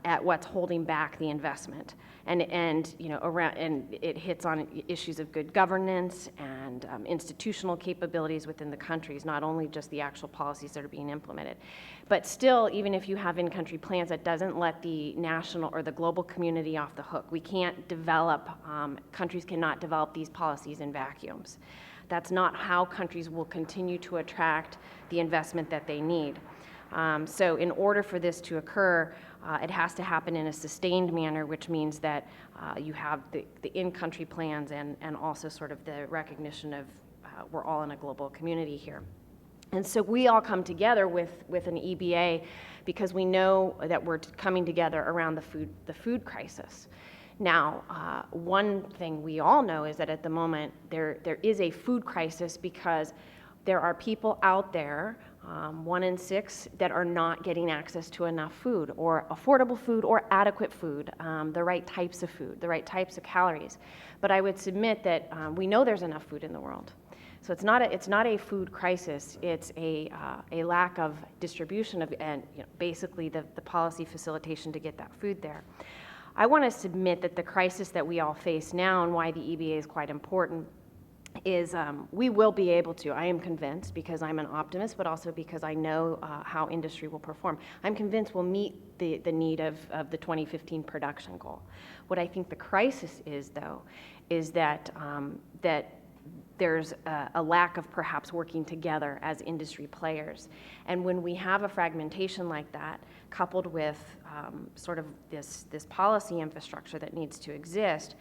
at what's holding back the investment, and it hits on issues of good governance and institutional capabilities within the countries, not only just the actual policies that are being implemented. But still, even if you have in-country plans, that doesn't let the national or the global community off the hook. We can't develop, countries cannot develop these policies in vacuums. That's not how countries will continue to attract the investment that they need. So in order for this to occur, it has to happen in a sustained manner, which means that you have the in-country plans and also sort of the recognition of we're all in a global community here. And so we all come together with an EBA because we know that we're coming together around the food crisis. Now, one thing we all know is that at the moment there is a food crisis because there are people out there, 1 in 6, that are not getting access to enough food, or affordable food, or adequate food, the right types of food, the right types of calories. But I would submit that we know there's enough food in the world. So it's not a food crisis. It's a lack of distribution and basically the policy facilitation to get that food there. I want to submit that the crisis that we all face now, and why the EBA is quite important, is we will be able to, I am convinced, because I'm an optimist, but also because I know how industry will perform, I'm convinced we'll meet the need of the 2015 production goal. What I think the crisis is, though, is that there's a lack of perhaps working together as industry players. And when we have a fragmentation like that, coupled with sort of this policy infrastructure that needs to exist,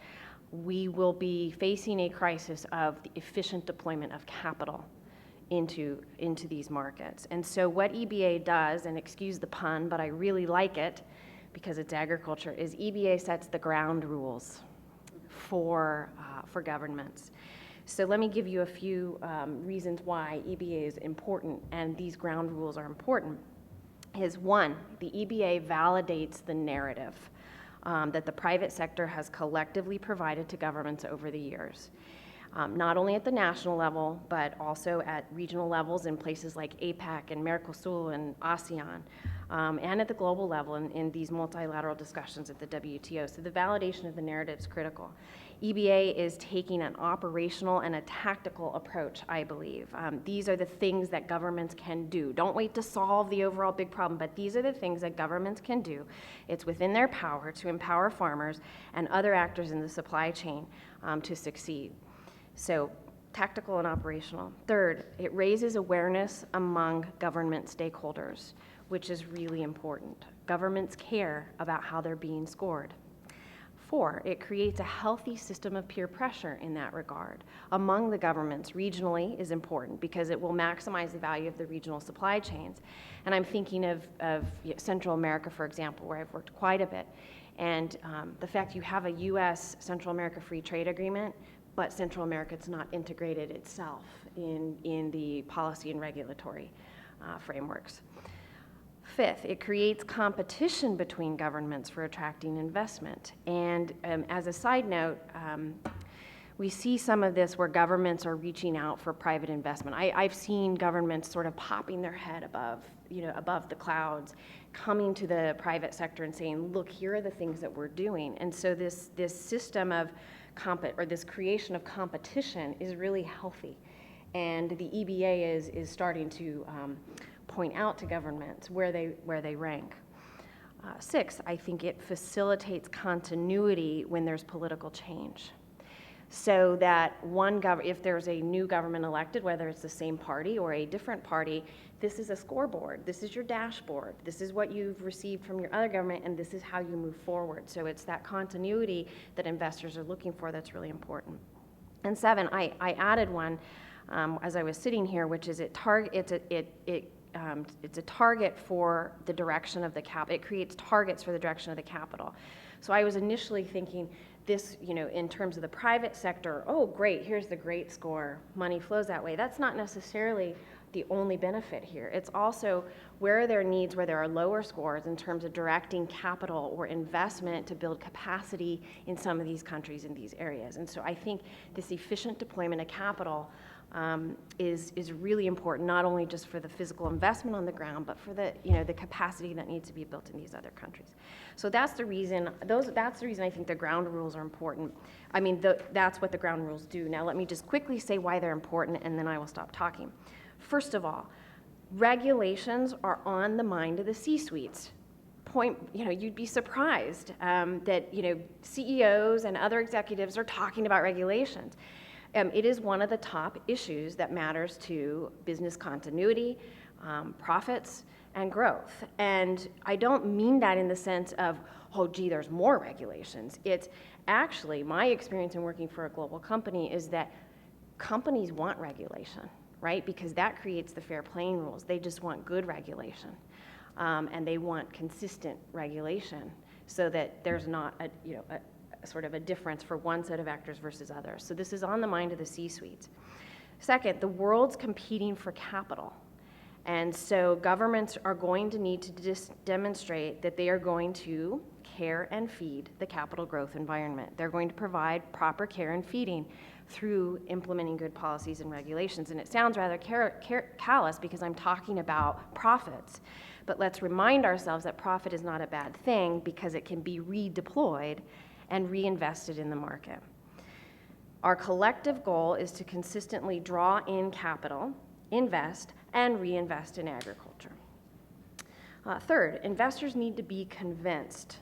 we will be facing a crisis of the efficient deployment of capital into these markets. And so what EBA does, and excuse the pun, but I really like it because it's agriculture, is EBA sets the ground rules for governments. So let me give you a few reasons why EBA is important, and these ground rules are important. Is one, the EBA validates the narrative that the private sector has collectively provided to governments over the years, not only at the national level, but also at regional levels in places like APAC and Mercosur and ASEAN, and at the global level in these multilateral discussions at the WTO. So the validation of the narrative is critical. EBA is taking an operational and a tactical approach, I believe. These are the things that governments can do. Don't wait to solve the overall big problem, but these are the things that governments can do. It's within their power to empower farmers and other actors in the supply chain to succeed. So tactical and operational. Third, it raises awareness among government stakeholders, which is really important. Governments care about how they're being scored. 4, it creates a healthy system of peer pressure in that regard. Among the governments, regionally is important because it will maximize the value of the regional supply chains. And I'm thinking of Central America, for example, where I've worked quite a bit. And the fact you have a U.S. Central America Free Trade Agreement, but Central America is not integrated itself in the policy and regulatory frameworks. 5th, it creates competition between governments for attracting investment. And as a side note, We see some of this where governments are reaching out for private investment. I've seen governments sort of popping their head above the clouds, coming to the private sector and saying, look, here are the things that we're doing. And so this system of this creation of competition is really healthy. And the EBA is starting to point out to governments where they rank. 6, I think it facilitates continuity when there's political change. So that if there's a new government elected, whether it's the same party or a different party, this is a scoreboard, this is your dashboard, this is what you've received from your other government, and this is how you move forward. So it's that continuity that investors are looking for that's really important. And 7, I added one as I was sitting here, which is it's a target for the direction of the capital. It creates targets for the direction of the capital. So I was initially thinking this, in terms of the private sector, oh, great, here's the great score, money flows that way. That's not necessarily the only benefit here. It's also where are there needs where there are lower scores in terms of directing capital or investment to build capacity in some of these countries in these areas. And so I think this efficient deployment of capital is really important, not only just for the physical investment on the ground, but for the the capacity that needs to be built in these other countries. So that's the reason. That's the reason I think the ground rules are important. I mean, that's what the ground rules do. Now, let me just quickly say why they're important, and then I will stop talking. First of all, regulations are on the mind of the C-suites. You'd be surprised that CEOs and other executives are talking about regulations. It is one of the top issues that matters to business continuity, profits, and growth. And I don't mean that in the sense of, oh, gee, there's more regulations. It's actually, my experience in working for a global company is that companies want regulation, right? Because that creates the fair playing rules. They just want good regulation. And they want consistent regulation so that there's not a sort of a difference for one set of actors versus others. So this is on the mind of the C-suites. Second, the world's competing for capital. And so governments are going to need to demonstrate that they are going to care and feed the capital growth environment. They're going to provide proper care and feeding through implementing good policies and regulations. And it sounds rather callous because I'm talking about profits. But let's remind ourselves that profit is not a bad thing because it can be redeployed and reinvested in the market. Our collective goal is to consistently draw in capital, invest, and reinvest in agriculture. Third, investors need to be convinced,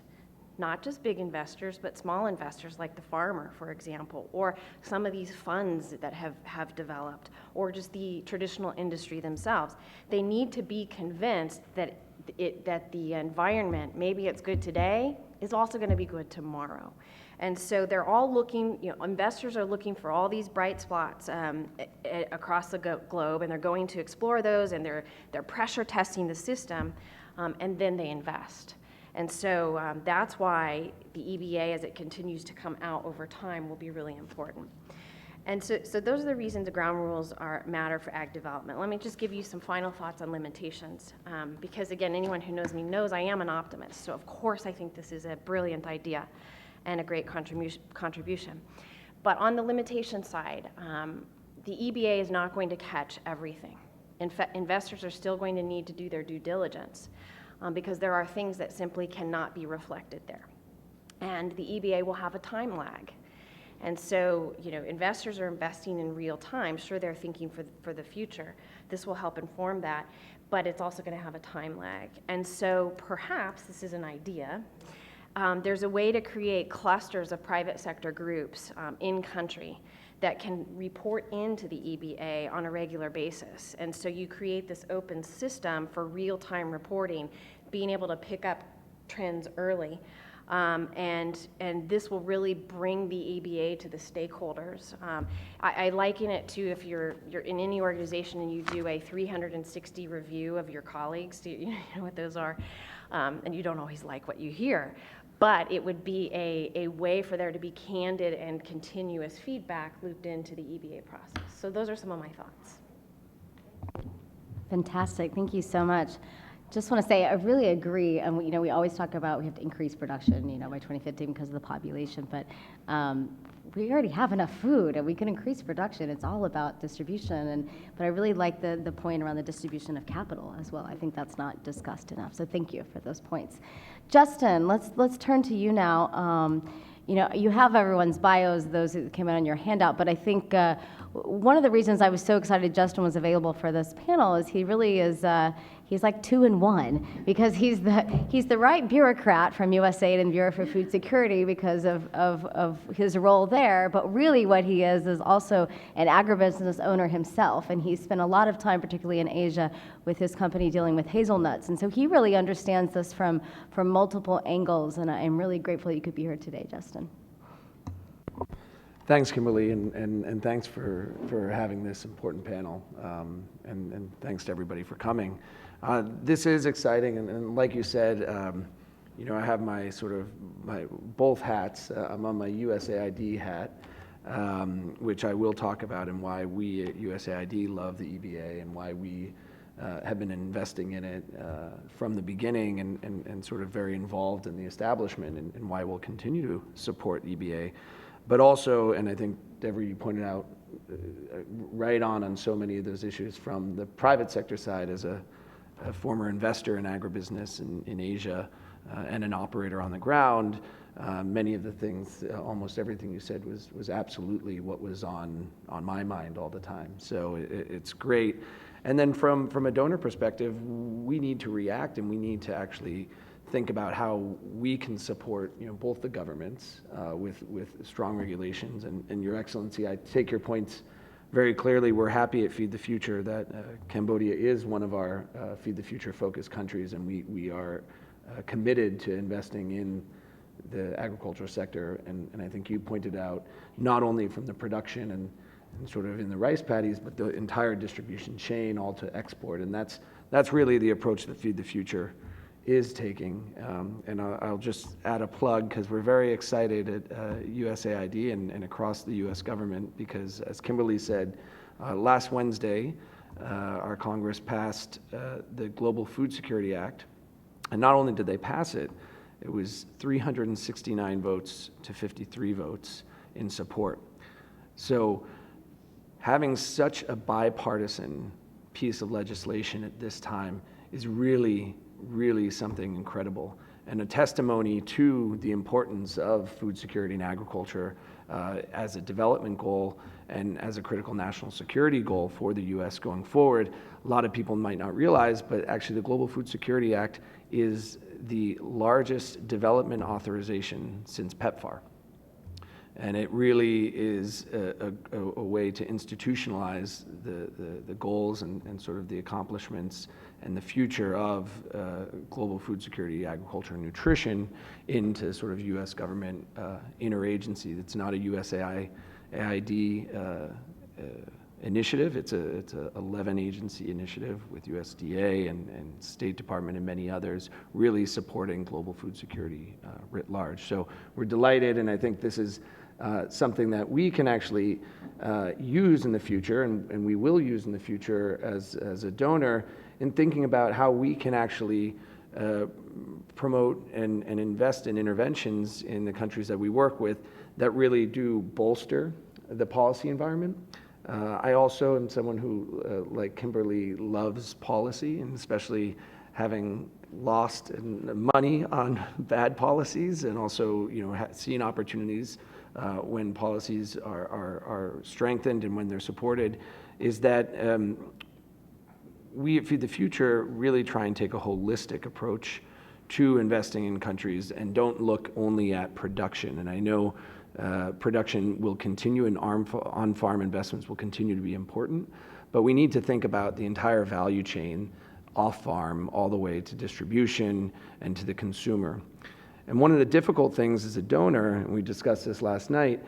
not just big investors, but small investors like the farmer, for example, or some of these funds that have developed, or just the traditional industry themselves. They need to be convinced that the environment, maybe it's good today, is also going to be good tomorrow. And so they're all looking, investors are looking for all these bright spots across the globe, and they're going to explore those, and they're pressure testing the system, and then they invest. And so that's why the EBA, as it continues to come out over time, will be really important. And so those are the reasons the ground rules matter for ag development. Let me just give you some final thoughts on limitations, because again, anyone who knows me knows I am an optimist. So of course I think this is a brilliant idea and a great contribution. But on the limitation side, the EBA is not going to catch everything. In fact, investors are still going to need to do their due diligence because there are things that simply cannot be reflected there. And the EBA will have a time lag. And so, investors are investing in real time. Sure, they're thinking for the future. This will help inform that, but it's also going to have a time lag. And so perhaps this is an idea. There's a way to create clusters of private sector groups in country that can report into the EBA on a regular basis. And so you create this open system for real-time reporting, being able to pick up trends early. And this will really bring the EBA to the stakeholders. I liken it to if you're in any organization and you do a 360 review of your colleagues, you know what those are, and you don't always like what you hear. But it would be a way for there to be candid and continuous feedback looped into the EBA process. So those are some of my thoughts. Fantastic. Thank you so much. just want to say, I really agree. And we always talk about we have to increase production, by 2015 because of the population. But we already have enough food, and we can increase production. It's all about distribution. But I really like the point around the distribution of capital as well. I think that's not discussed enough. So thank you for those points. Justin, let's turn to you now. You have everyone's bios, those who came out on your handout, but I think one of the reasons I was so excited Justin was available for this panel is he really is, he's like 2 in 1, because he's the right bureaucrat from USAID and Bureau for Food Security because of his role there, but really what he is also an agribusiness owner himself, and he spent a lot of time, particularly in Asia, with his company dealing with hazelnuts, and so he really understands this from multiple angles, and I'm really grateful you could be here today, Justin. Thanks, Kimberly, and thanks for having this important panel, and thanks to everybody for coming. This is exciting, and like you said, I have my both hats. I'm on my USAID hat, which I will talk about, and why we at USAID love the EBA and why we have been investing in it from the beginning and sort of very involved in the establishment, and why we'll continue to support EBA. But also, and I think, Deborah, you pointed out right on so many of those issues from the private sector side as a former investor in agribusiness in Asia and an operator on the ground. Many of the things, almost everything you said was absolutely what was on my mind all the time. So it's great. And then from a donor perspective, we need to react, and we need to actually think about how we can support both the governments with strong regulations. And Your Excellency, I take your points very clearly. We're happy at Feed the Future that Cambodia is one of our Feed the Future focused countries, and we are committed to investing in the agricultural sector. And I think you pointed out not only from the production and sort of in the rice paddies, but the entire distribution chain, all to export. And that's really the approach that Feed the Future is taking. And I'll just add a plug, because we're very excited at USAID and across the US government, because as Kimberly said, last Wednesday, our Congress passed the Global Food Security Act. And not only did they pass it, it was 369 votes to 53 votes in support. So having such a bipartisan piece of legislation at this time is really something incredible, and a testimony to the importance of food security and agriculture as a development goal and as a critical national security goal for the U.S. going forward. A lot of people might not realize, but actually the Global Food Security Act is the largest development authorization since PEPFAR. And it really is a way to institutionalize the goals and sort of the accomplishments and the future of global food security, agriculture, and nutrition into sort of U.S. government interagency. It's not a USAID initiative. It's a 11 agency initiative with USDA and State Department and many others, really supporting global food security writ large. So we're delighted, and I think this is something that we can actually use in the future, and we will use in the future as a donor, in thinking about how we can actually promote and invest in interventions in the countries that we work with that really do bolster the policy environment. I also am someone who, like Kimberly, loves policy, and especially having lost money on bad policies, and also seeing opportunities when policies are strengthened and when they're supported, is that we at Feed the Future really try and take a holistic approach to investing in countries and don't look only at production. And I know production will continue, and on-farm investments will continue to be important, but we need to think about the entire value chain, off-farm all the way to distribution and to the consumer. And one of the difficult things as a donor, and we discussed this last night,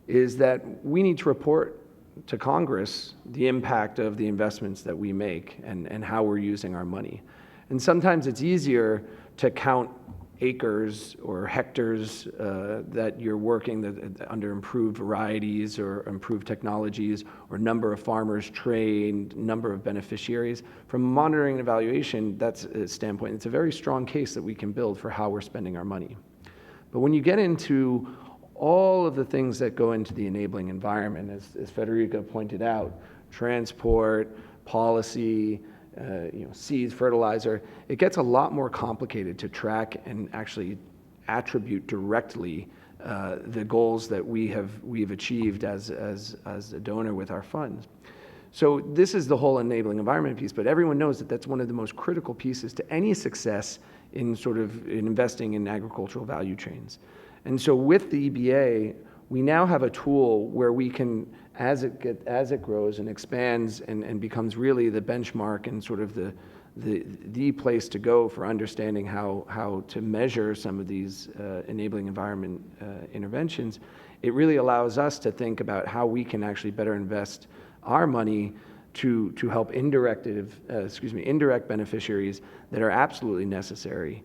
is that we need to report to Congress the impact of the investments that we make and how we're using our money. And sometimes it's easier to count acres or hectares that you're working under improved varieties or improved technologies, or number of farmers trained, number of beneficiaries. From a monitoring and evaluation, that's a standpoint, it's a very strong case that we can build for how we're spending our money. But when you get into all of the things that go into the enabling environment, as Federicka pointed out, transport, policy, seeds, fertilizer, it gets a lot more complicated to track and actually attribute directly the goals that we've achieved as a donor with our funds. So this is the whole enabling environment piece, but everyone knows that that's one of the most critical pieces to any success in investing in agricultural value chains. And so with the EBA, we now have a tool where we can, as it grows and expands and becomes really the benchmark and sort of the place to go for understanding how to measure some of these enabling environment interventions, it really allows us to think about how we can actually better invest our money to help indirect beneficiaries that are absolutely necessary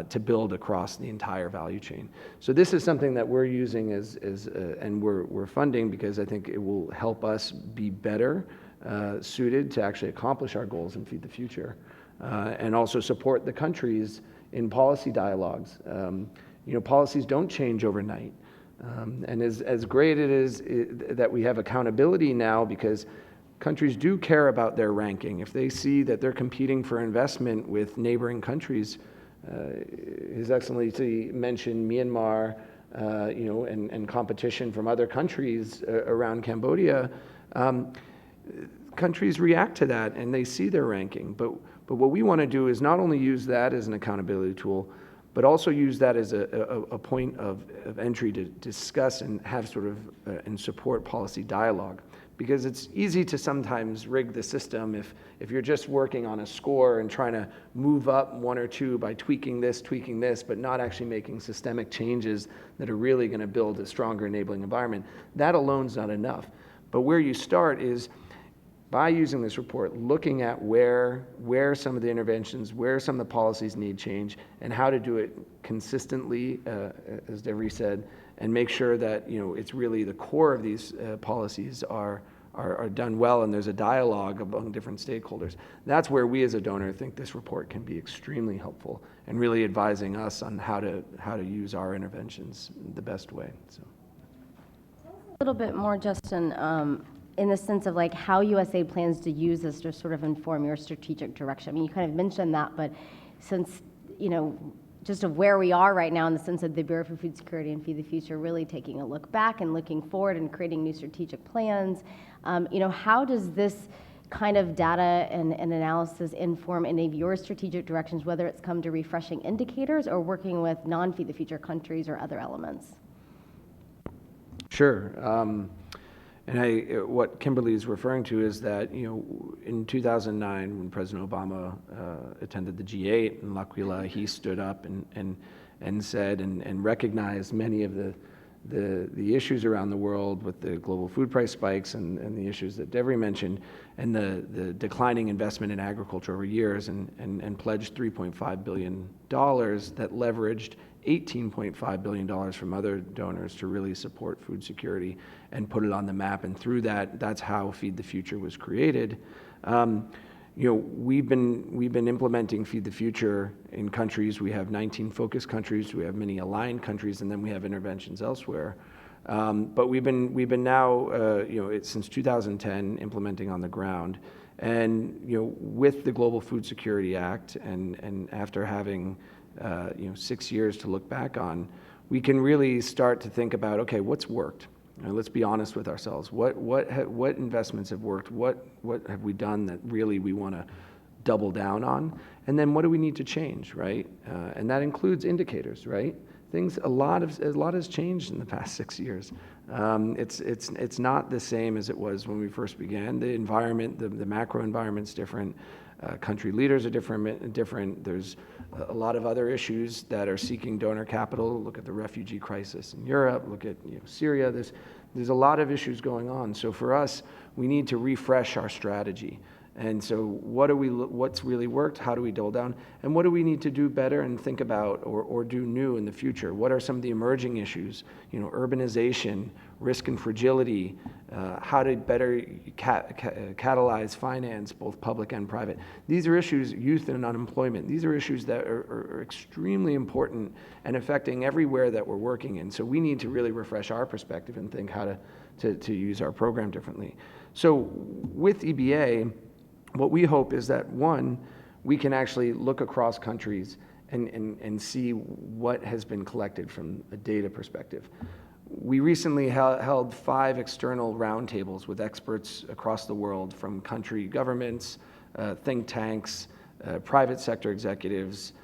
to build across the entire value chain. So this is something that we're using and we're funding because I think it will help us be better suited to actually accomplish our goals and feed the future, and also support the countries in policy dialogues. Policies don't change overnight. And as great it is that we have accountability now, because countries do care about their ranking. If they see that they're competing for investment with neighboring countries, His Excellency mentioned Myanmar, and competition from other countries around Cambodia. Countries react to that and they see their ranking. But what we want to do is not only use that as an accountability tool, but also use that as a point of entry to discuss and have and support policy dialogue. Because it's easy to sometimes rig the system if you're just working on a score and trying to move up one or two by tweaking this, but not actually making systemic changes that are really going to build a stronger enabling environment. That alone's not enough. But where you start is by using this report, looking at where some of the interventions, where some of the policies need change, and how to do it consistently, as Devery said, and make sure that it's really the core of these policies are done well, and there's a dialogue among different stakeholders. That's where we as a donor think this report can be extremely helpful and really advising us on how to use our interventions the best way. So. A little bit more, Justin, in the sense of like how USAID plans to use this to sort of inform your strategic direction. I mean, you kind of mentioned that, but since, just of where we are right now in the sense of the Bureau for Food Security and Feed the Future really taking a look back and looking forward and creating new strategic plans, how does this kind of data and analysis inform any of your strategic directions, whether it's come to refreshing indicators or working with non-Feed the Future countries or other elements? Sure. And what Kimberly is referring to is that, in 2009, when President Obama attended the G8 in L'Aquila, he stood up and said and recognized many of the issues around the world with the global food price spikes and the issues that Devery mentioned, and the declining investment in agriculture over years, and pledged $3.5 billion that leveraged $18.5 billion from other donors to really support food security and put it on the map. And through that, that's how Feed the Future was created. We've been implementing Feed the Future in countries. We have 19 focus countries. We have many aligned countries, and then we have interventions elsewhere. But we've been now, since 2010, implementing on the ground. And with the Global Food Security Act, and after having 6 years to look back on, we can really start to think about, okay, what's worked? Let's be honest with ourselves. What investments have worked? What have we done that really we want to double down on? And then what do we need to change, right? And that includes indicators, right? A lot has changed in the past 6 years. It's not the same as it was when we first began. The environment, the macro environment's different. Country leaders are different. There's a lot of other issues that are seeking donor capital. Look at the refugee crisis in Europe. Look at Syria. There's a lot of issues going on. So for us, we need to refresh our strategy. And so what's really worked? How do we double down? And what do we need to do better and think about or do new in the future? What are some of the emerging issues? Urbanization, risk and fragility, how to better catalyze finance, both public and private. These are issues, youth and unemployment. These are issues that are extremely important and affecting everywhere that we're working in. So we need to really refresh our perspective and think how to use our program differently. So with EBA, what we hope is that, one, we can actually look across countries and see what has been collected from a data perspective. We recently held 5 external roundtables with experts across the world, from country governments, think tanks, private sector executives,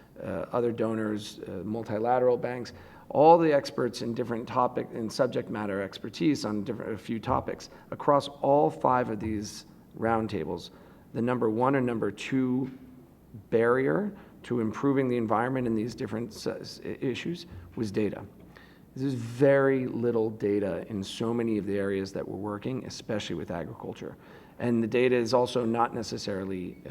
other donors, multilateral banks, all the experts in different topic and subject matter expertise on a few topics. Across all 5 of these roundtables, the number 1 and number 2 barrier to improving the environment in these different issues was data. There's very little data in so many of the areas that we're working, especially with agriculture. And the data is also not necessarily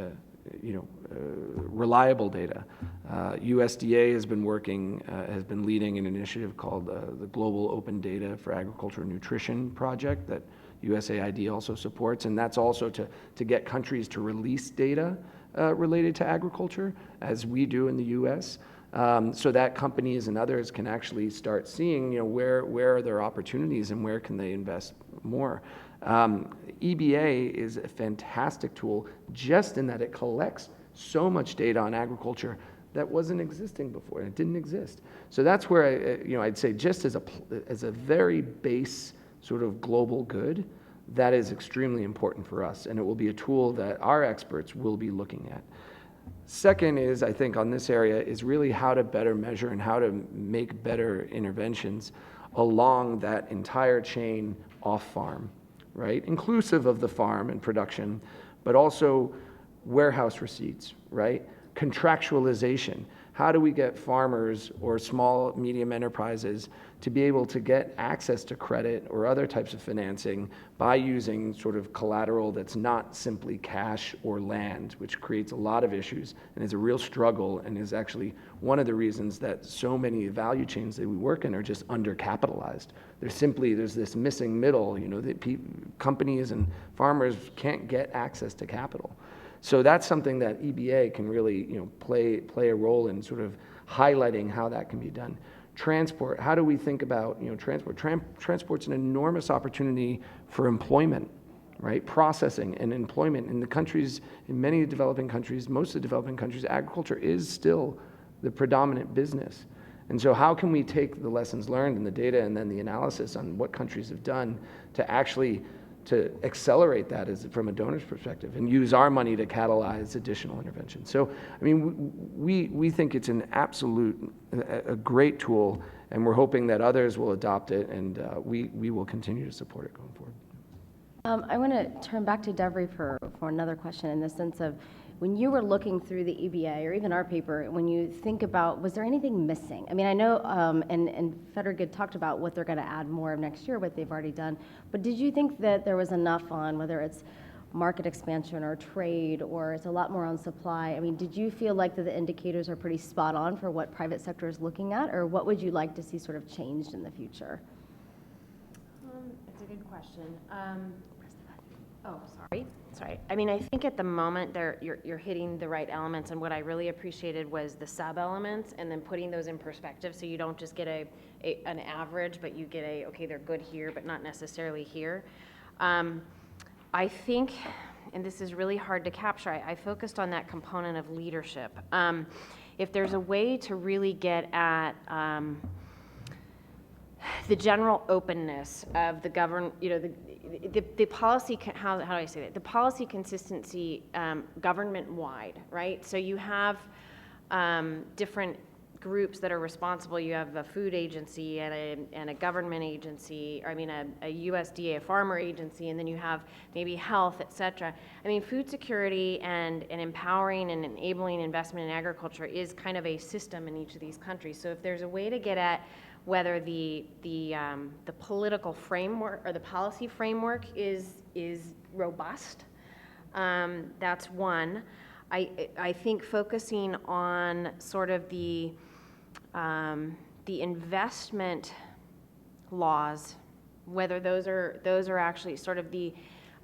reliable data. USDA has been leading an initiative called the Global Open Data for Agriculture and Nutrition project that USAID also supports, and that's also to get countries to release data related to agriculture, as we do in the US, so that companies and others can actually start seeing where are there opportunities and where can they invest more. EBA is a fantastic tool just in that it collects so much data on agriculture that wasn't existing before. It didn't exist. So that's where I'd say, just as a very base sort of global good, that is extremely important for us, and it will be a tool that our experts will be looking at. Second is, I think, on this area is really how to better measure and how to make better interventions along that entire chain off farm, right? Inclusive of the farm and production, but also warehouse receipts, right? Contractualization. How do we get farmers or small, medium enterprises to be able to get access to credit or other types of financing by using sort of collateral that's not simply cash or land, which creates a lot of issues and is a real struggle, and is actually one of the reasons that so many value chains that we work in are just undercapitalized. There's this missing middle, that companies and farmers can't get access to capital. So that's something that EBA can really, play a role in sort of highlighting how that can be done. Transport, how do we think about, transport? Transport's an enormous opportunity for employment, right? Processing and employment in the countries, in many developing countries, most of the developing countries, agriculture is still the predominant business. And so how can we take the lessons learned and the data and then the analysis on what countries have done to actually to accelerate that from a donor's perspective and use our money to catalyze additional intervention. So, we think it's an a great tool, and we're hoping that others will adopt it, and we will continue to support it going forward. I want to turn back to Devry for another question, in the sense of, when you were looking through the EBA or even our paper, when you think about, was there anything missing? I know, and Federicka talked about what they're going to add more of next year, what they've already done, but did you think that there was enough on whether it's market expansion or trade, or it's a lot more on supply? Did you feel like that the indicators are pretty spot on for what private sector is looking at, or what would you like to see sort of changed in the future? It's a good question. Sorry. I think at the moment you're hitting the right elements, and what I really appreciated was the sub-elements and then putting those in perspective, so you don't just get an average, but you get okay, they're good here, but not necessarily here. I think, and this is really hard to capture, I focused on that component of leadership. If there's a way to really get at the general openness of the the policy, how do I say that? The policy consistency government-wide, right? So you have different groups that are responsible. You have a food agency and a government agency, or a USDA, a farmer agency, and then you have maybe health, et cetera. Food security and empowering and enabling investment in agriculture is kind of a system in each of these countries. So if there's a way to get at whether the political framework or the policy framework is robust, That's one. I think focusing on sort of the investment laws, whether those are actually sort of the,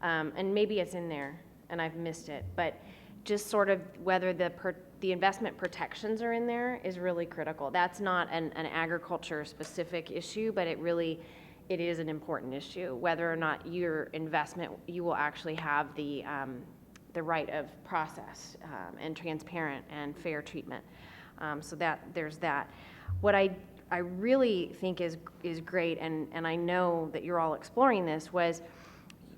and maybe it's in there and I've missed it, but just sort of whether the investment protections are in there is really critical. That's not an agriculture specific issue, but it is an important issue, whether or not your investment, you will actually have the right of process and transparent and fair treatment. So there's that. What I really think is great, and I know that you're all exploring this, was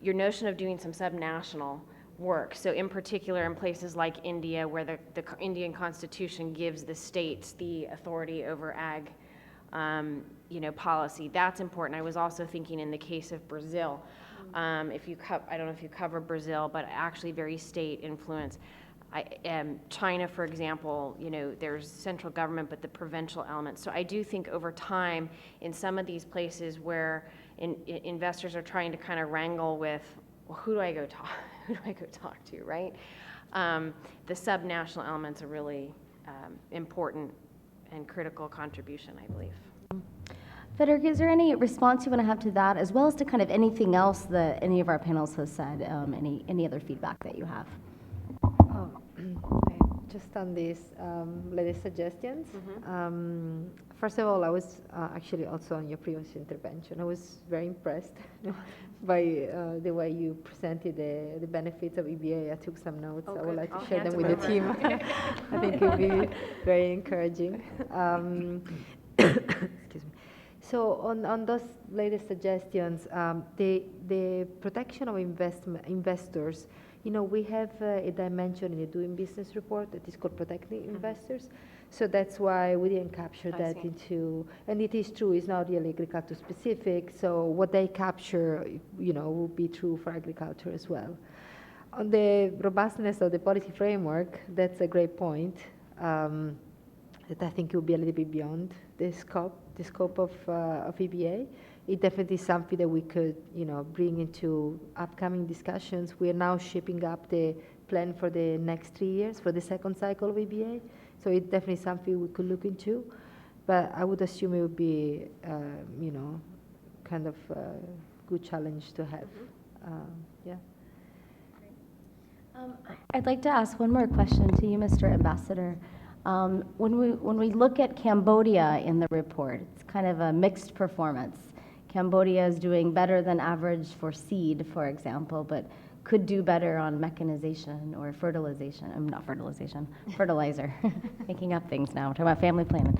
your notion of doing some subnational work. So in particular in places like India, where the Indian Constitution gives the states the authority over ag policy. That's important. I was also thinking in the case of Brazil, I don't know if you cover Brazil, but actually very state influence. China, for example, there's central government, but the provincial element. So I do think over time, in some of these places where investors are trying to kind of wrangle with, well, who do I go talk to, right? The subnational element's a really important and critical contribution, I believe. Federica, is there any response you want to have to that, as well as to kind of anything else that any of our panelists has said, any other feedback that you have? Okay. Just on these latest suggestions. First of all, I was actually also on your previous intervention. I was very impressed by the way you presented the benefits of EBA. I took some notes. I would like to share them with the team. I think it would be very encouraging. Excuse me. So on those latest suggestions, the protection of investors, we have a dimension in the doing business report that is called protecting investors. So that's why we didn't capture that into, and it is true, it's not really agriculture specific. So what they capture, will be true for agriculture as well. On the robustness of the policy framework, that's a great point. That I think will be a little bit beyond the scope of EBA. It definitely is something that we could, bring into upcoming discussions. We are now shaping up the plan for the next 3 years for the second cycle of EBA. So it's definitely something we could look into. But I would assume it would be, kind of a good challenge to have. Yeah. I'd like to ask one more question to you, Mr. Ambassador. When we look at Cambodia in the report, it's kind of a mixed performance. Cambodia is doing better than average for seed, for example, but could do better on mechanization or fertilization. Not fertilization, fertilizer. Making up things now. We're talking about family planning.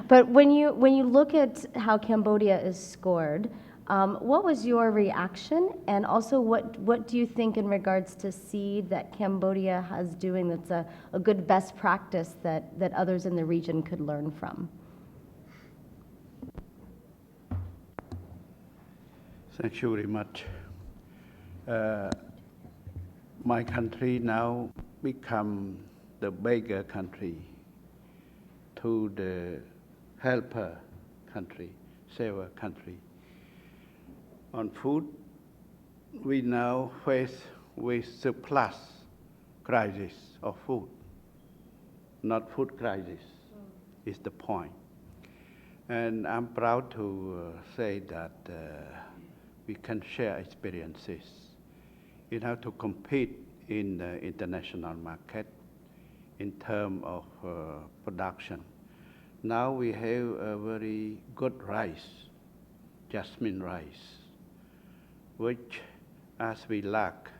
But when you look at how Cambodia is scored, what was your reaction, and also what do you think in regards to seed that Cambodia has doing that's a good best practice that others in the region could learn from? Thank you very much. My country now become the bigger country to the helper country, saver country. On food, we now face with surplus crisis of food, not food crisis, is the point. And I'm proud to say that we can share experiences in how to compete in the international market in terms of production. Now we have a very good rice, jasmine rice, which, as we lack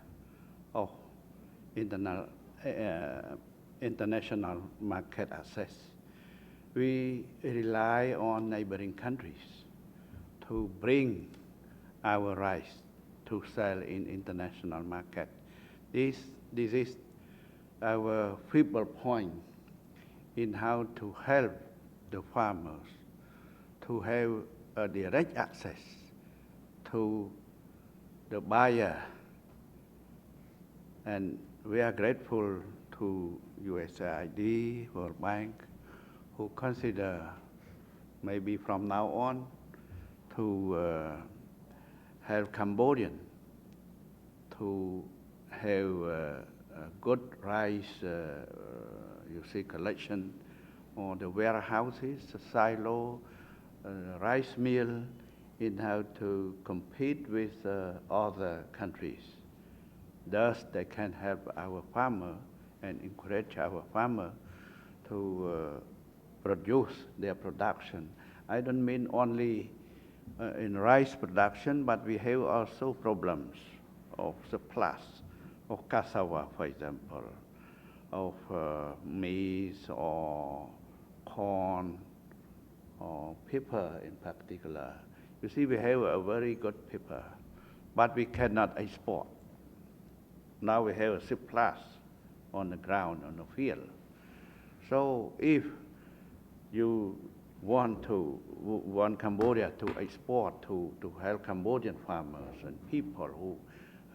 of international market access, we rely on neighboring countries to bring our rice to sell in international market. This is our feeble point in how to help the farmers to have a direct access to the buyer. And we are grateful to USAID, World Bank, who consider maybe from now on to help Cambodian to have a good rice, you see, collection on the warehouses, the silo, rice mill, in how to compete with other countries. Thus, they can help our farmer and encourage our farmer to produce their production. I don't mean only in rice production, but we have also problems of surplus of cassava, for example, of maize or corn or pepper in particular. You see, we have a very good pepper, but we cannot export. Now we have a surplus on the ground, on the field. So if you want Cambodia to export, to help Cambodian farmers and people who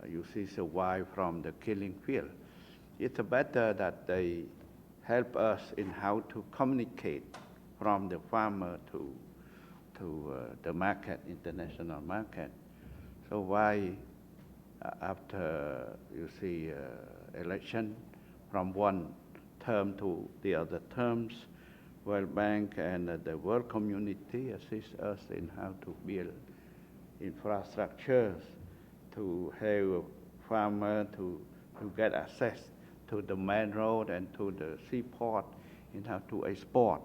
you see survive from the killing field, it's better that they help us in how to communicate from the farmer to the market, international market. So why after you see election from one term to the other terms, World Bank and the world community assist us in how to build infrastructures to help farmer to get access to the main road and to the seaport in how to export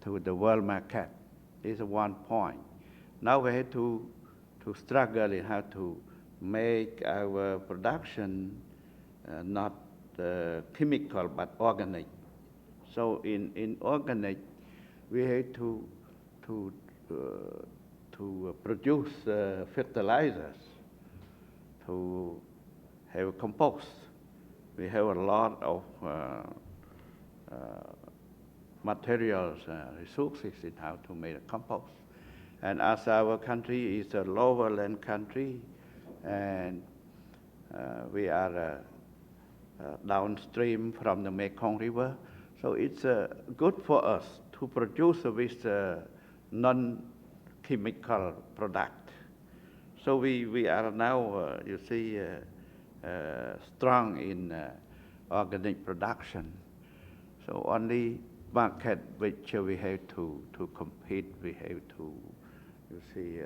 to the world market. This is one point. Now we have to struggle in how to make our production not chemical but organic. So in organic, we have to produce fertilizers, to have compost. We have a lot of materials, resources in how to make a compost. And as our country is a lower land country, and we are downstream from the Mekong River, so it's good for us to produce with non-chemical product. So we are now, you see, strong in organic production. So only market which we have to compete, we have to, you see,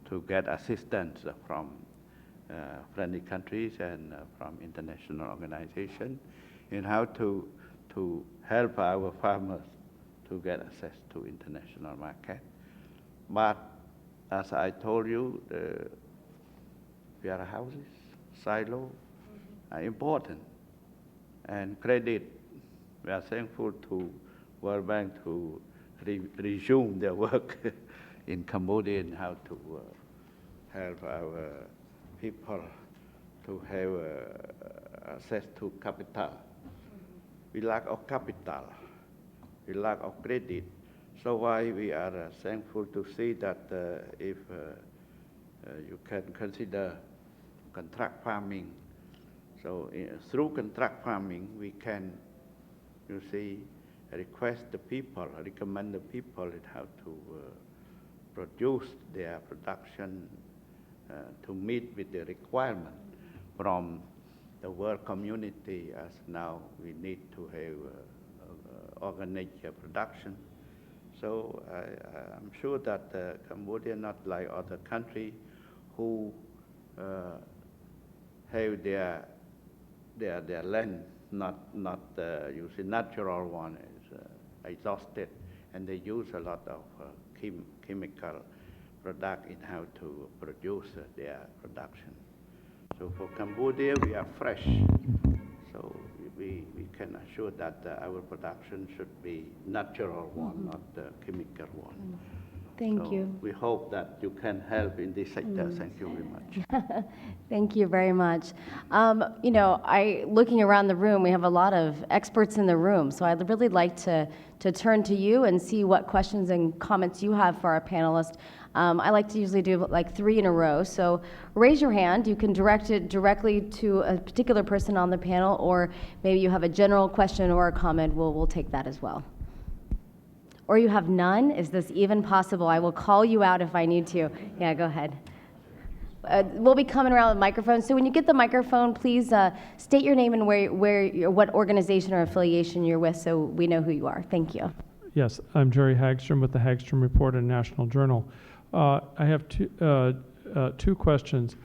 to get assistance from friendly countries and from international organizations in how to help our farmers to get access to international market. But as I told you, the warehouses, silo are important. And credit, we are thankful to World Bank to resume their work in Cambodia and how to help our people to have access to capital. We lack of capital, we lack of credit. So why we are thankful to see that if you can consider contract farming. So through contract farming, we can, you see, request the people, recommend the people how to produce their production to meet with the requirement from the world community, as now we need to have organic production. So I'm sure that Cambodia, not like other countries who have their land not you see, natural one is exhausted, and they use a lot of chemical product in how to produce their production. So for Cambodia, we are fresh. So we can assure that our production should be natural one, not the chemical one. Thank you. We hope that you can help in this sector. Thank you very much. Thank you very much. You know, looking around the room, we have a lot of experts in the room, so I'd really like to turn to you and see what questions and comments you have for our panelists. I like to usually do like 3 in a row, so raise your hand. You can direct it directly to a particular person on the panel, or maybe you have a general question or a comment. We'll take that as well. Or you have none? Is this even possible? I will call you out if I need to. Yeah, go ahead. We'll be coming around with microphones. So when you get the microphone, please state your name and what organization or affiliation you're with, so we know who you are. Thank you. Yes, I'm Jerry Hagstrom with the Hagstrom Report and National Journal. I have two questions.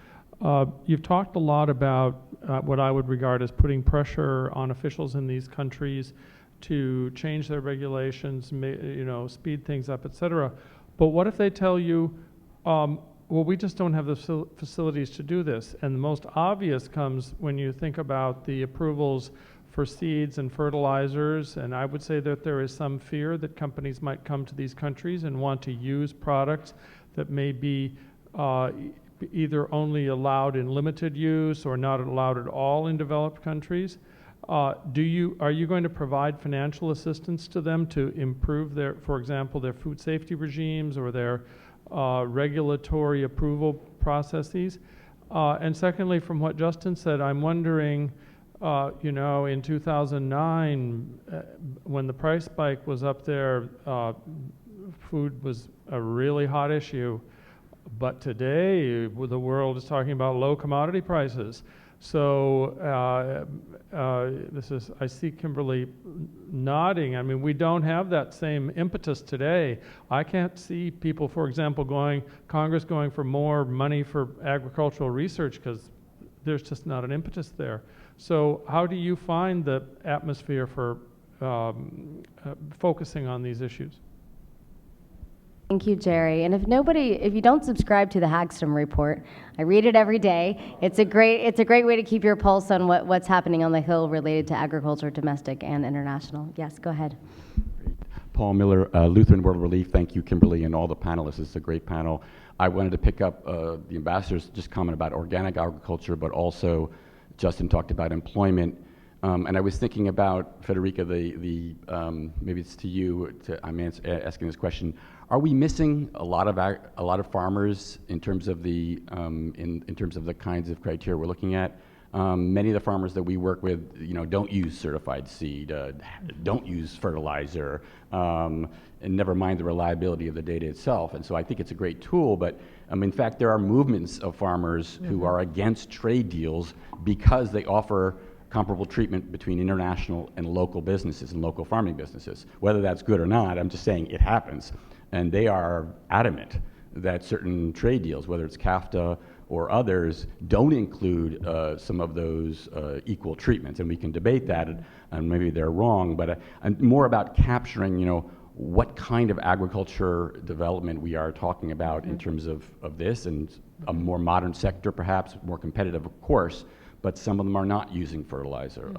You've talked a lot about what I would regard as putting pressure on officials in these countries to change their regulations, speed things up, et cetera. But what if they tell you, well, we just don't have the facilities to do this? And the most obvious comes when you think about the approvals for seeds and fertilizers, and I would say that there is some fear that companies might come to these countries and want to use products that may be either only allowed in limited use or not allowed at all in developed countries. Are you going to provide financial assistance to them to improve for example, their food safety regimes or their regulatory approval processes? And secondly, from what Justin said, I'm wondering, in 2009, when the price spike was up there, food was a really hot issue. But today, the world is talking about low commodity prices. So I see Kimberly nodding. I mean, we don't have that same impetus today. I can't see people, for example, Congress going for more money for agricultural research because there's just not an impetus there. So how do you find the atmosphere for focusing on these issues? Thank you, Jerry. And if you don't subscribe to the Hagstrom Report, I read it every day. It's a great way to keep your pulse on what's happening on the Hill related to agriculture, domestic and international. Yes, go ahead. Great. Paul Miller, Lutheran World Relief. Thank you, Kimberly, and all the panelists. It's a great panel. I wanted to pick up the ambassador's just comment about organic agriculture, but also Justin talked about employment. And I was thinking about, Federica, maybe it's to you, I'm asking this question. Are we missing a lot of farmers in terms of the kinds of criteria we're looking at? Many of the farmers that we work with, don't use certified seed, don't use fertilizer, and never mind the reliability of the data itself. And so I think it's a great tool, but in fact, there are movements of farmers who are against trade deals because they offer comparable treatment between international and local businesses and local farming businesses. Whether that's good or not, I'm just saying it happens. And they are adamant that certain trade deals, whether it's CAFTA or others, don't include some of those equal treatments. And we can debate that, and maybe they're wrong, but more about capturing, what kind of agriculture development we are talking about in terms of this, and a more modern sector perhaps, more competitive of course, but some of them are not using fertilizer.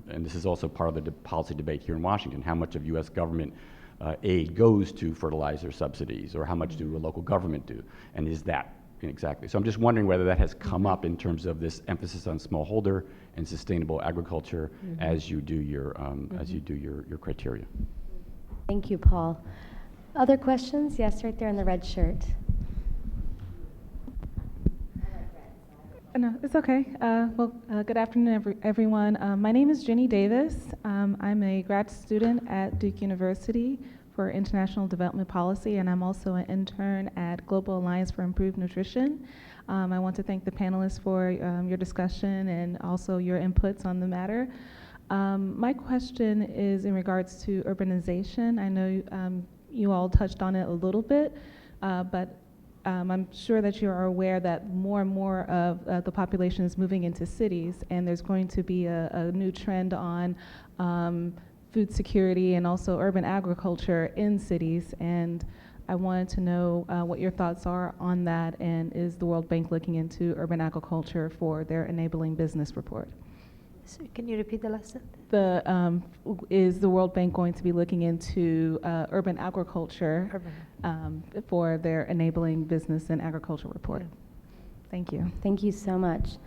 And this is also part of the policy debate here in Washington. How much of U.S. government aid goes to fertilizer subsidies, or how much do a local government do? And is that exactly? So I'm just wondering whether that has come up in terms of this emphasis on smallholder and sustainable agriculture as you do your criteria. Thank you, Paul. Other questions? Yes, right there in the red shirt. No, it's okay. Good afternoon, everyone. My name is Jenny Davis. I'm a grad student at Duke University for International Development Policy, and I'm also an intern at Global Alliance for Improved Nutrition. I want to thank the panelists for your discussion and also your inputs on the matter. My question is in regards to urbanization. I know you all touched on it a little bit, but I'm sure that you are aware that more and more of the population is moving into cities, and there's going to be a new trend on food security and also urban agriculture in cities. And I wanted to know what your thoughts are on that, and is the World Bank looking into urban agriculture for their enabling business report? So can you repeat the last sentence? Is the World Bank going to be looking into urban agriculture for their enabling business and agriculture report? Yeah. Thank you. Thank you so much.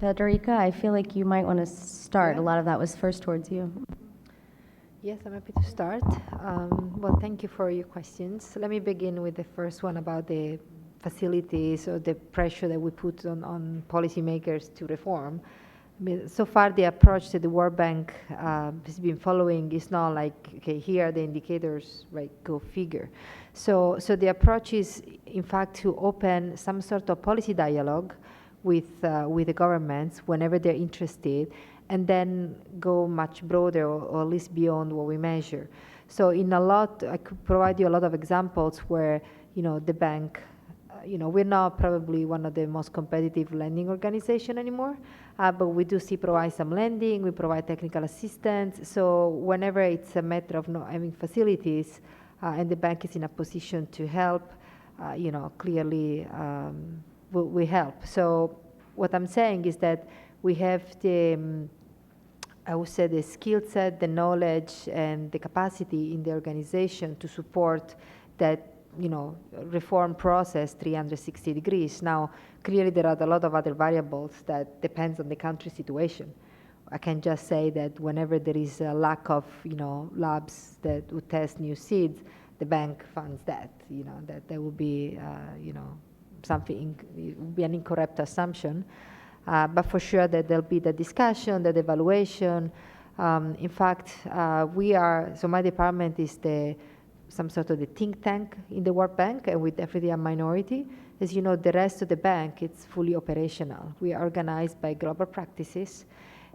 Federica, I feel like you might want to start. Yeah. A lot of that was first towards you. Yes, I'm happy to start. Well, thank you for your questions. Let me begin with the first one about the facilities or the pressure that we put on policymakers to reform. I mean, so far the approach that the World Bank has been following is not like, okay, here are the indicators, right, go figure. So the approach is, in fact, to open some sort of policy dialogue with the governments whenever they're interested, and then go much broader, or at least beyond what we measure. So I could provide you a lot of examples where, the bank, we're not probably one of the most competitive lending organization anymore, but we do provide some lending, we provide technical assistance. So whenever it's a matter of not having facilities, and the bank is in a position to help, clearly we help. So what I'm saying is that we have I would say the skill set, the knowledge, and the capacity in the organization to support that, reform process 360 degrees. Now, clearly there are a lot of other variables that depends on the country situation. I can just say that whenever there is a lack of, labs that would test new seeds, the bank funds that, that would be, something, it would be an incorrect assumption. But for sure that there'll be the discussion, the evaluation. In fact, so my department is some sort of the think tank in the World Bank, and with definitely a minority. As you know, the rest of the bank, it's fully operational. We are organized by global practices,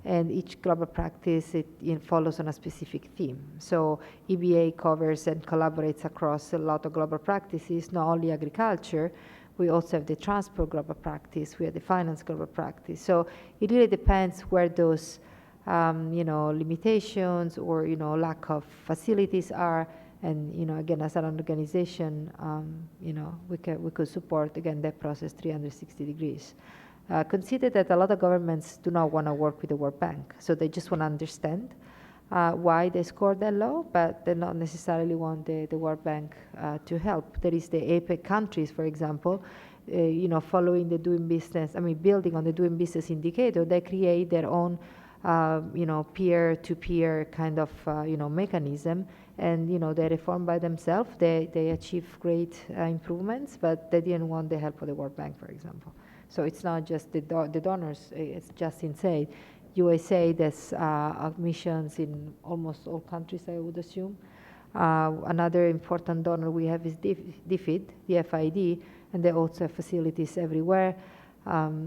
and each global practice, it follows on a specific theme. So EBA covers and collaborates across a lot of global practices, not only agriculture. We also have the transport global practice, we have the finance global practice. So it really depends where those, limitations or, lack of facilities are. And, again, as an organization, we could support, again, that process 360 degrees. Consider that a lot of governments do not want to work with the World Bank. So they just want to understand why they scored that low, but they not necessarily want the World Bank to help. There is the APEC countries, for example, following the doing business, building on the doing business indicator, they create their own, peer-to-peer kind of, mechanism, and, they reform by themselves. They achieve great improvements, but they didn't want the help of the World Bank, for example. So it's not just the donors, it's just insane. USAID has missions in almost all countries, I would assume. Another important donor we have is DFID, the FID, and they also have facilities everywhere.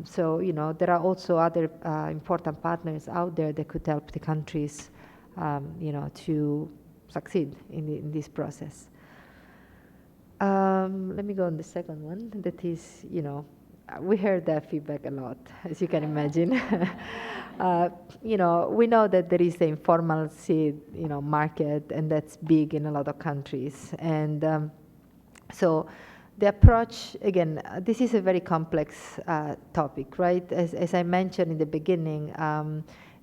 So, there are also other important partners out there that could help the countries, to succeed in this process. Let me go on the second one. That is, we heard that feedback a lot, as you can imagine. We know that there is the informal seed, market, and that's big in a lot of countries. And so the approach, again, this is a very complex topic, right? As I mentioned in the beginning,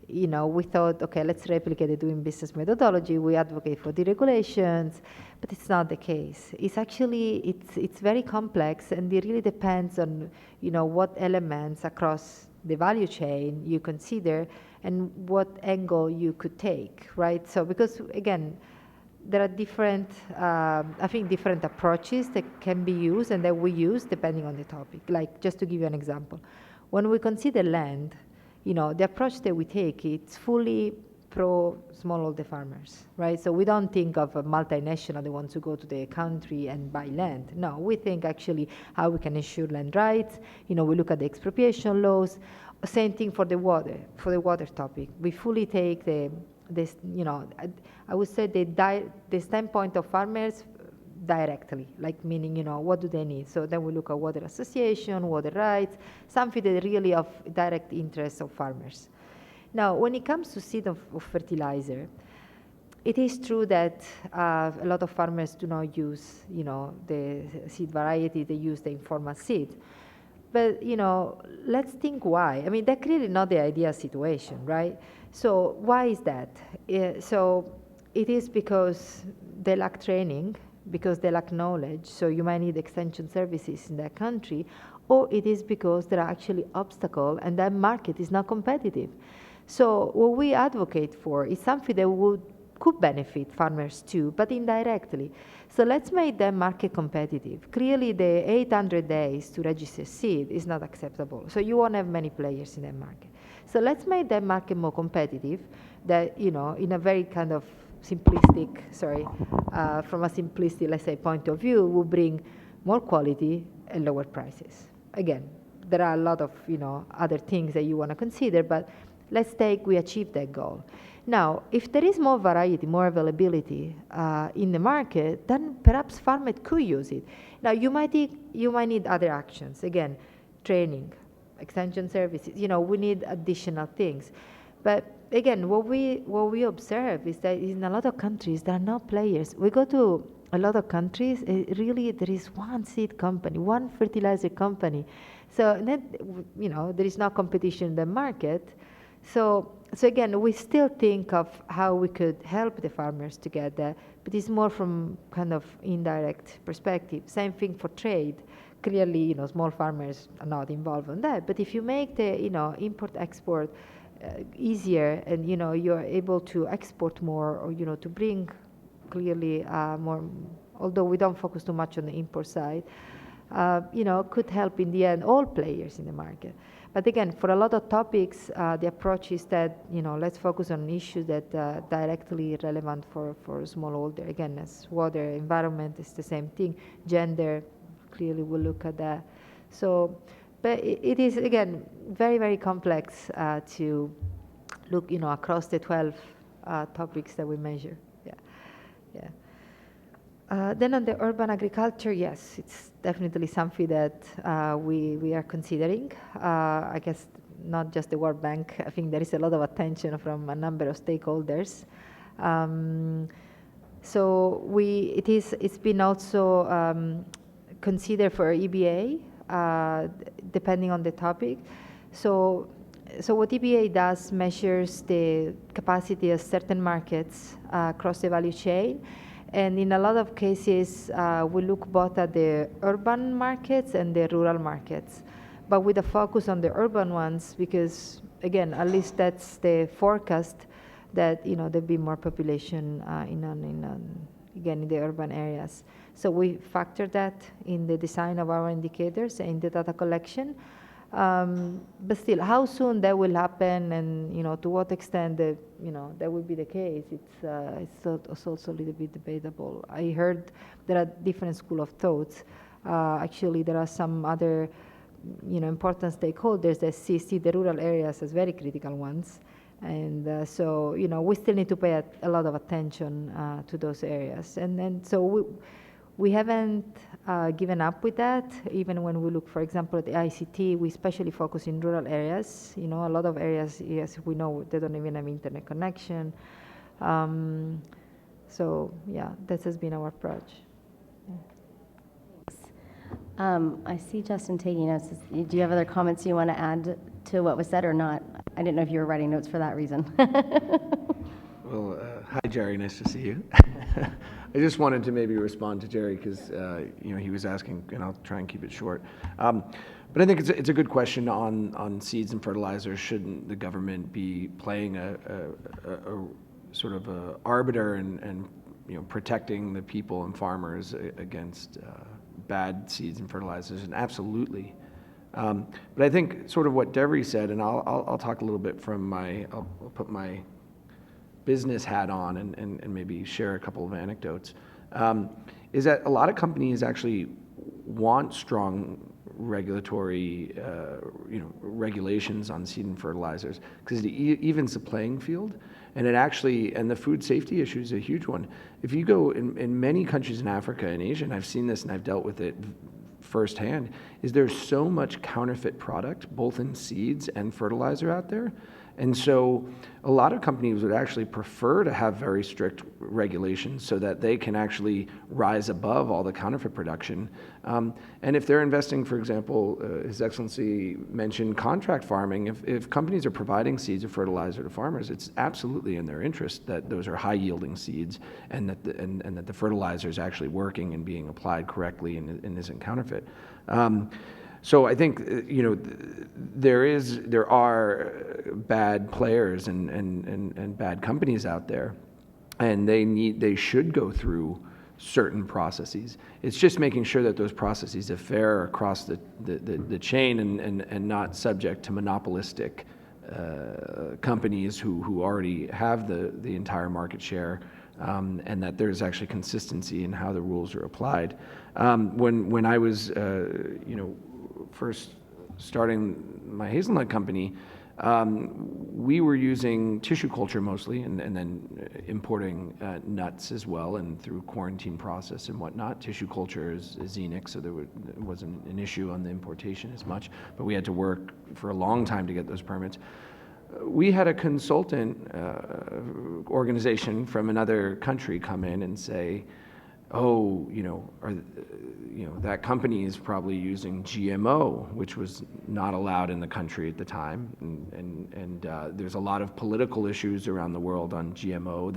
we thought, okay, let's replicate the doing business methodology. We advocate for deregulations, but it's not the case. It's actually, it's very complex, and it really depends on, what elements across the value chain you consider and what angle you could take, right? So, because again, there are different, different approaches that can be used and that we use depending on the topic. Like, just to give you an example, when we consider land, the approach that we take, it's fully pro smallholder farmers, right? So we don't think of a multinational that wants to go to the country and buy land. No, we think actually how we can ensure land rights. We look at the expropriation laws. Same thing for the water topic. We fully take I would say the standpoint of farmers directly, like meaning, what do they need? So then we look at water association, water rights, something that really of direct interest of farmers. Now, when it comes to seed of fertilizer, it is true that a lot of farmers do not use, the seed variety, they use the informal seed. But, let's think why. That's clearly not the ideal situation, right? So why is that? So it is because they lack training, because they lack knowledge, so you might need extension services in that country, or it is because there are actually obstacles and that market is not competitive. So what we advocate for is something that would could benefit farmers too, but indirectly. So let's make them market competitive. Clearly, the 800 days to register seed is not acceptable. So you won't have many players in that market. So let's make that market more competitive, that, in a very kind of simplistic, from a simplistic, let's say, point of view, will bring more quality and lower prices. Again, there are a lot of, other things that you want to consider, but let's take we achieve that goal. Now, if there is more variety, more availability in the market, then perhaps farmers could use it. Now, you might need other actions. Again, training, extension services. We need additional things. But again, what we observe is that in a lot of countries there are no players. We go to a lot of countries. Really, there is one seed company, one fertilizer company. So then, there is no competition in the market. So again, we still think of how we could help the farmers to get that, but it's more from kind of indirect perspective. Same thing for trade. Clearly, small farmers are not involved in that. But if you make the, import-export easier, and you're able to export more, or to bring clearly more. Although we don't focus too much on the import side, could help in the end all players in the market. But again, for a lot of topics, the approach is that, let's focus on issues that are directly relevant for smallholder. Again, as water, environment is the same thing. Gender, clearly we'll look at that. So, but it is, again, very, very complex to look, across the 12 topics that we measure. Yeah. Then on the urban agriculture, yes, it's definitely something that we are considering. I guess not just the World Bank. I think there is a lot of attention from a number of stakeholders. So it's been also considered for EBA, depending on the topic. So what EBA does measures the capacity of certain markets across the value chain. And in a lot of cases, we look both at the urban markets and the rural markets, but with a focus on the urban ones, because again, at least that's the forecast that there'll be more population in the urban areas. So we factor that in the design of our indicators and the data collection. But still, how soon that will happen, and to what extent that that will be the case, it's also a little bit debatable. I heard there are different school of thoughts. Actually, there are some other important stakeholders that see the rural areas as very critical ones, and so we still need to pay a lot of attention to those areas, and so we haven't given up with that. Even when we look, for example, at the ICT, we especially focus in rural areas. A lot of areas, yes, we know they don't even have internet connection. So yeah, that has been our approach. I see Justin taking notes. Do you have other comments you want to add to what was said or not? I didn't know if you were writing notes for that reason. Well, hi, Jerry. Nice to see you. I just wanted to maybe respond to Jerry because he was asking, and I'll try and keep it short. But I think it's a good question on seeds and fertilizers. Shouldn't the government be playing a sort of a arbiter and protecting the people and farmers against bad seeds and fertilizers? And absolutely. But I think sort of what Devery said, and I'll talk a little bit from I'll put my business hat on and maybe share a couple of anecdotes, is that a lot of companies actually want strong regulatory regulations on seed and fertilizers, because it evens the playing field, and the food safety issue is a huge one. If you go in many countries in Africa and Asia, and I've seen this and I've dealt with it firsthand, is there's so much counterfeit product, both in seeds and fertilizer out there. And so a lot of companies would actually prefer to have very strict regulations so that they can actually rise above all the counterfeit production. And if they're investing, for example, His Excellency mentioned contract farming, if companies are providing seeds or fertilizer to farmers, it's absolutely in their interest that those are high-yielding seeds and that the fertilizer is actually working and being applied correctly and isn't counterfeit. So I think there are bad players and bad companies out there, and they should go through certain processes. It's just making sure that those processes are fair across the chain and not subject to monopolistic companies who already have the entire market share, and that there's actually consistency in how the rules are applied. When I was first starting my hazelnut company, we were using tissue culture mostly, and then importing nuts as well, and through quarantine process and whatnot. Tissue culture is xenic, so there wasn't an issue on the importation as much, but we had to work for a long time to get those permits. We had a consultant organization from another country come in and say, oh, that company is probably using GMO, which was not allowed in the country at the time, and there's a lot of political issues around the world on GMO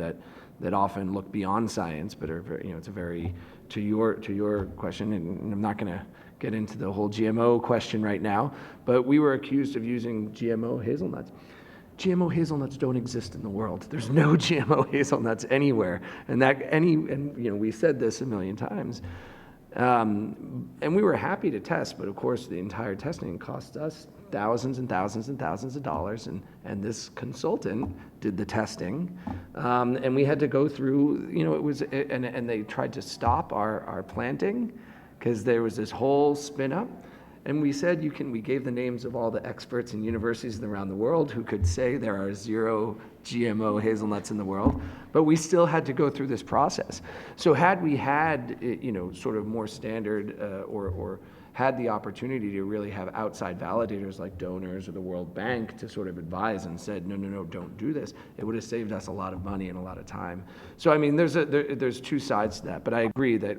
that often look beyond science, but are it's a very, to your question, and I'm not going to get into the whole GMO question right now, but we were accused of using GMO hazelnuts. GMO hazelnuts don't exist in the world. There's no GMO hazelnuts anywhere, and we said this a million times, and we were happy to test, but of course the entire testing cost us thousands and thousands and thousands of dollars, and this consultant did the testing, and we had to go through, and they tried to stop our planting because there was this whole spin up. And we said, we gave the names of all the experts in universities around the world who could say there are 0 GMO hazelnuts in the world, but we still had to go through this process. So had we had, sort of more standard or had the opportunity to really have outside validators like donors or the World Bank to sort of advise and said, no, don't do this, it would have saved us a lot of money and a lot of time. So, I mean, there's two sides to that, but I agree that,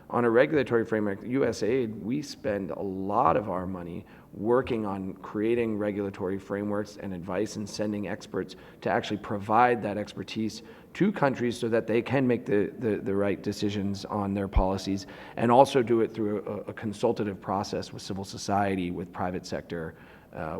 on a regulatory framework, USAID, we spend a lot of our money working on creating regulatory frameworks and advice and sending experts to actually provide that expertise to countries so that they can make the right decisions on their policies, and also do it through a consultative process with civil society, with private sector,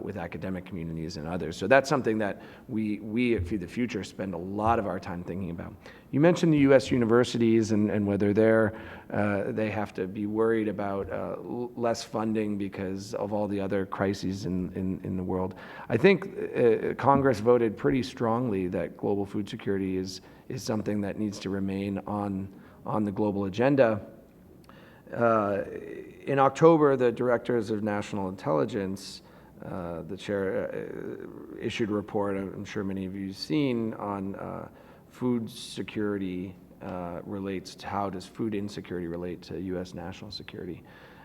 with academic communities and others. So that's something that we at Feed the Future spend a lot of our time thinking about. You mentioned the U.S. universities and whether they have to be worried about less funding because of all the other crises in the world. I think Congress voted pretty strongly that global food security is something that needs to remain on the global agenda. In October, the Directors of National Intelligence, the chair issued a report, I'm sure many of you have seen, on food security relates to how does food insecurity relate to U.S. national security.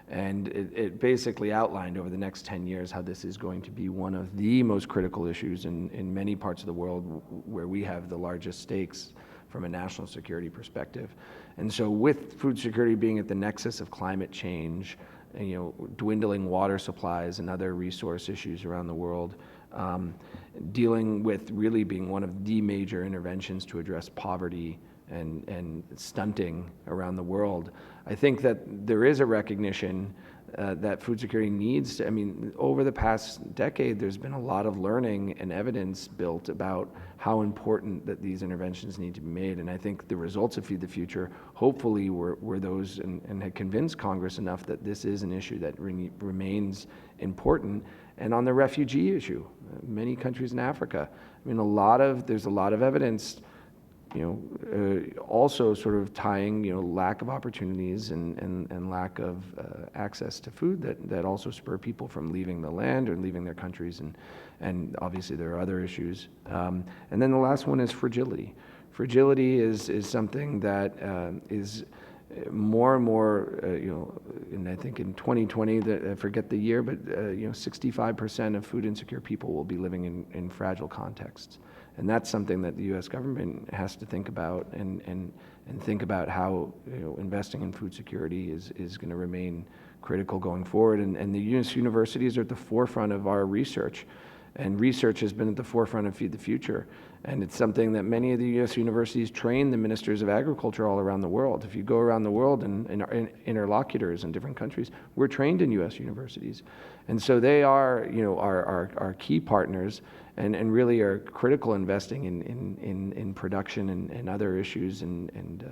And it basically outlined over the next 10 years how this is going to be one of the most critical issues in many parts of the world where we have the largest stakes from a national security perspective. And so with food security being at the nexus of climate change, and, dwindling water supplies and other resource issues around the world, dealing with really being one of the major interventions to address poverty and stunting around the world, I think that there is a recognition that food security needs to, over the past decade, there's been a lot of learning and evidence built about how important that these interventions need to be made. And I think the results of Feed the Future hopefully were those and had convinced Congress enough that this is an issue that remains important. And on the refugee issue, many countries in Africa, there's a lot of evidence also sort of tying, lack of opportunities and lack of access to food that also spur people from leaving the land or leaving their countries, and obviously there are other issues. And then the last one is fragility. Fragility is something that is more and more, and I think in 2020, I forget the year, but 65% of food insecure people will be living in fragile contexts. And that's something that the U.S. government has to think about and think about how investing in food security is going to remain critical going forward. And the U.S. universities are at the forefront of our research, and research has been at the forefront of Feed the Future. And it's something that many of the U.S. universities train the ministers of agriculture all around the world. If you go around the world and our interlocutors in different countries, we're trained in U.S. universities. And so they are, our key partners. and really are critical investing in production and other issues and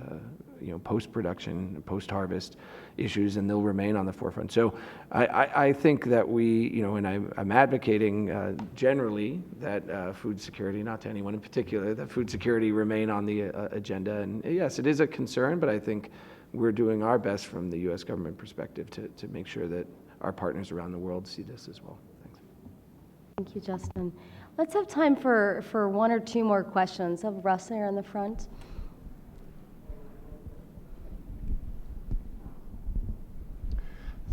post-production, post-harvest issues, and they'll remain on the forefront. So I think that we, and I'm advocating generally that food security, not to anyone in particular, that food security remain on the agenda. And yes, it is a concern, but I think we're doing our best from the U.S. government perspective to make sure that our partners around the world see this as well. Thanks. Thank you, Justin. Let's have time for one or two more questions. Have Russ there in the front.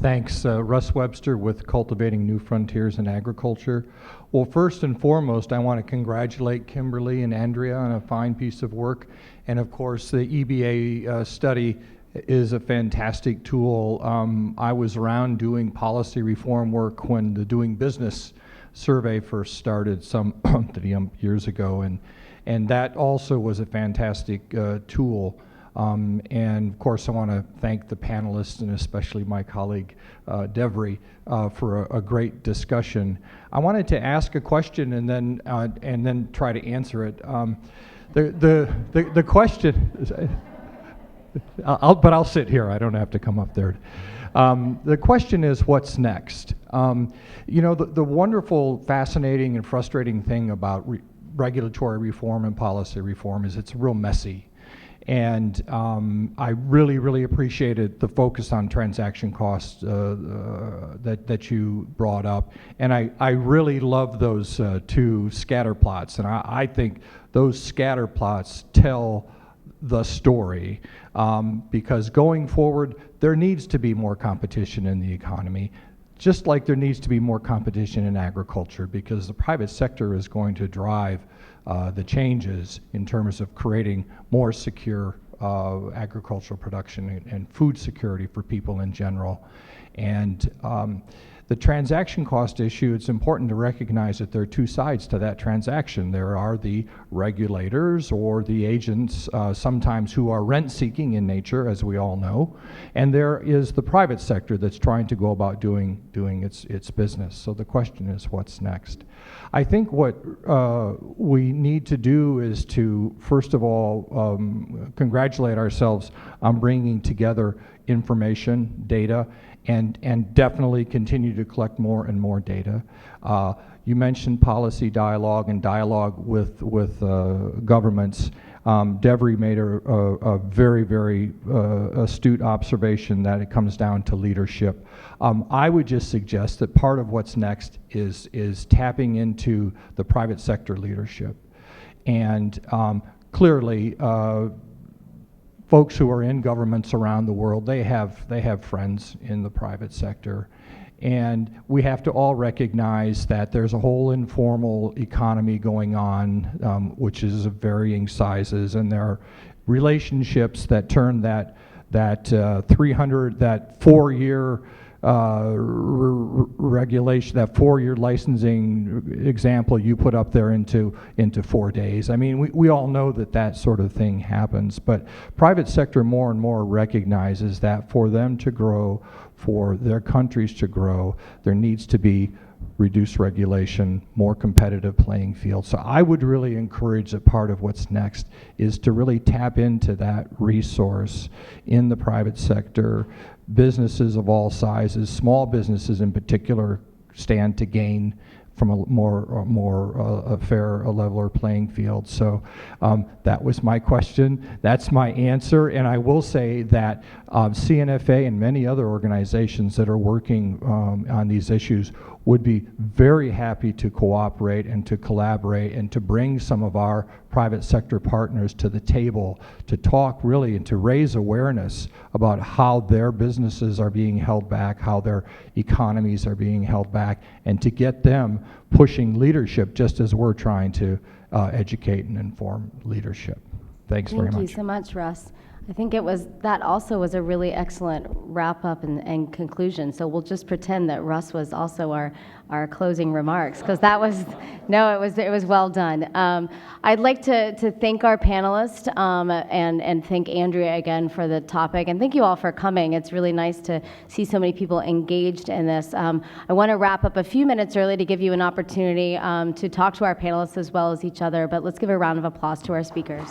Thanks. Russ Webster with Cultivating New Frontiers in Agriculture. Well, first and foremost, I want to congratulate Kimberly and Andrea on a fine piece of work. And of course, the EBA study is a fantastic tool. I was around doing policy reform work when the Doing Business survey first started some years ago, and that also was a fantastic tool. And of course, I want to thank the panelists and especially my colleague Devry for a great discussion. I wanted to ask a question and then try to answer it. The question, but I'll sit here. I don't have to come up there. The question is, what's next? The wonderful, fascinating, and frustrating thing about regulatory reform and policy reform is it's real messy. And I really, really appreciated the focus on transaction costs that you brought up. And I really love those two scatter plots. And I think those scatter plots tell the story because going forward, there needs to be more competition in the economy, just like there needs to be more competition in agriculture, because the private sector is going to drive the changes in terms of creating more secure agricultural production and food security for people in general. And the transaction cost issue, it's important to recognize that there are two sides to that transaction. There are the regulators or the agents, sometimes who are rent-seeking in nature, as we all know, and there is the private sector that's trying to go about doing its business. So the question is, what's next? I think what we need to do is to, first of all, congratulate ourselves on bringing together information, data, and definitely continue to collect more and more data. You mentioned policy dialogue and dialogue with governments. Devry made a very, very astute observation that it comes down to leadership. I would just suggest that part of what's next is tapping into the private sector leadership. And clearly, folks who are in governments around the world, they have friends in the private sector. And we have to all recognize that there's a whole informal economy going on, which is of varying sizes, and there are relationships that turn that 4-year regulation, that 4-year licensing example you put up there into 4 days. I mean, we all know that sort of thing happens, but private sector more and more recognizes that for them to grow, for their countries to grow, there needs to be reduced regulation, more competitive playing field. So I would really encourage that part of what's next is to really tap into that resource in the private sector. Businesses of all sizes, small businesses in particular, stand to gain from a fair, leveler playing field. So that was my question. That's my answer. And I will say that CNFA and many other organizations that are working on these issues would be very happy to cooperate and to collaborate and to bring some of our private sector partners to the table to talk really and to raise awareness about how their businesses are being held back, how their economies are being held back, and to get them pushing leadership just as we're trying to educate and inform leadership. Thanks very much. Thank you so much, Russ. I think that also was a really excellent wrap-up and conclusion. So we'll just pretend that Russ was also our closing remarks, because that was, no, it was well done. I'd like to thank our panelists and thank Andrea again for the topic, and thank you all for coming. It's really nice to see so many people engaged in this. I want to wrap up a few minutes early to give you an opportunity to talk to our panelists as well as each other, but let's give a round of applause to our speakers.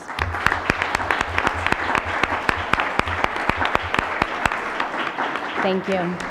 Thank you.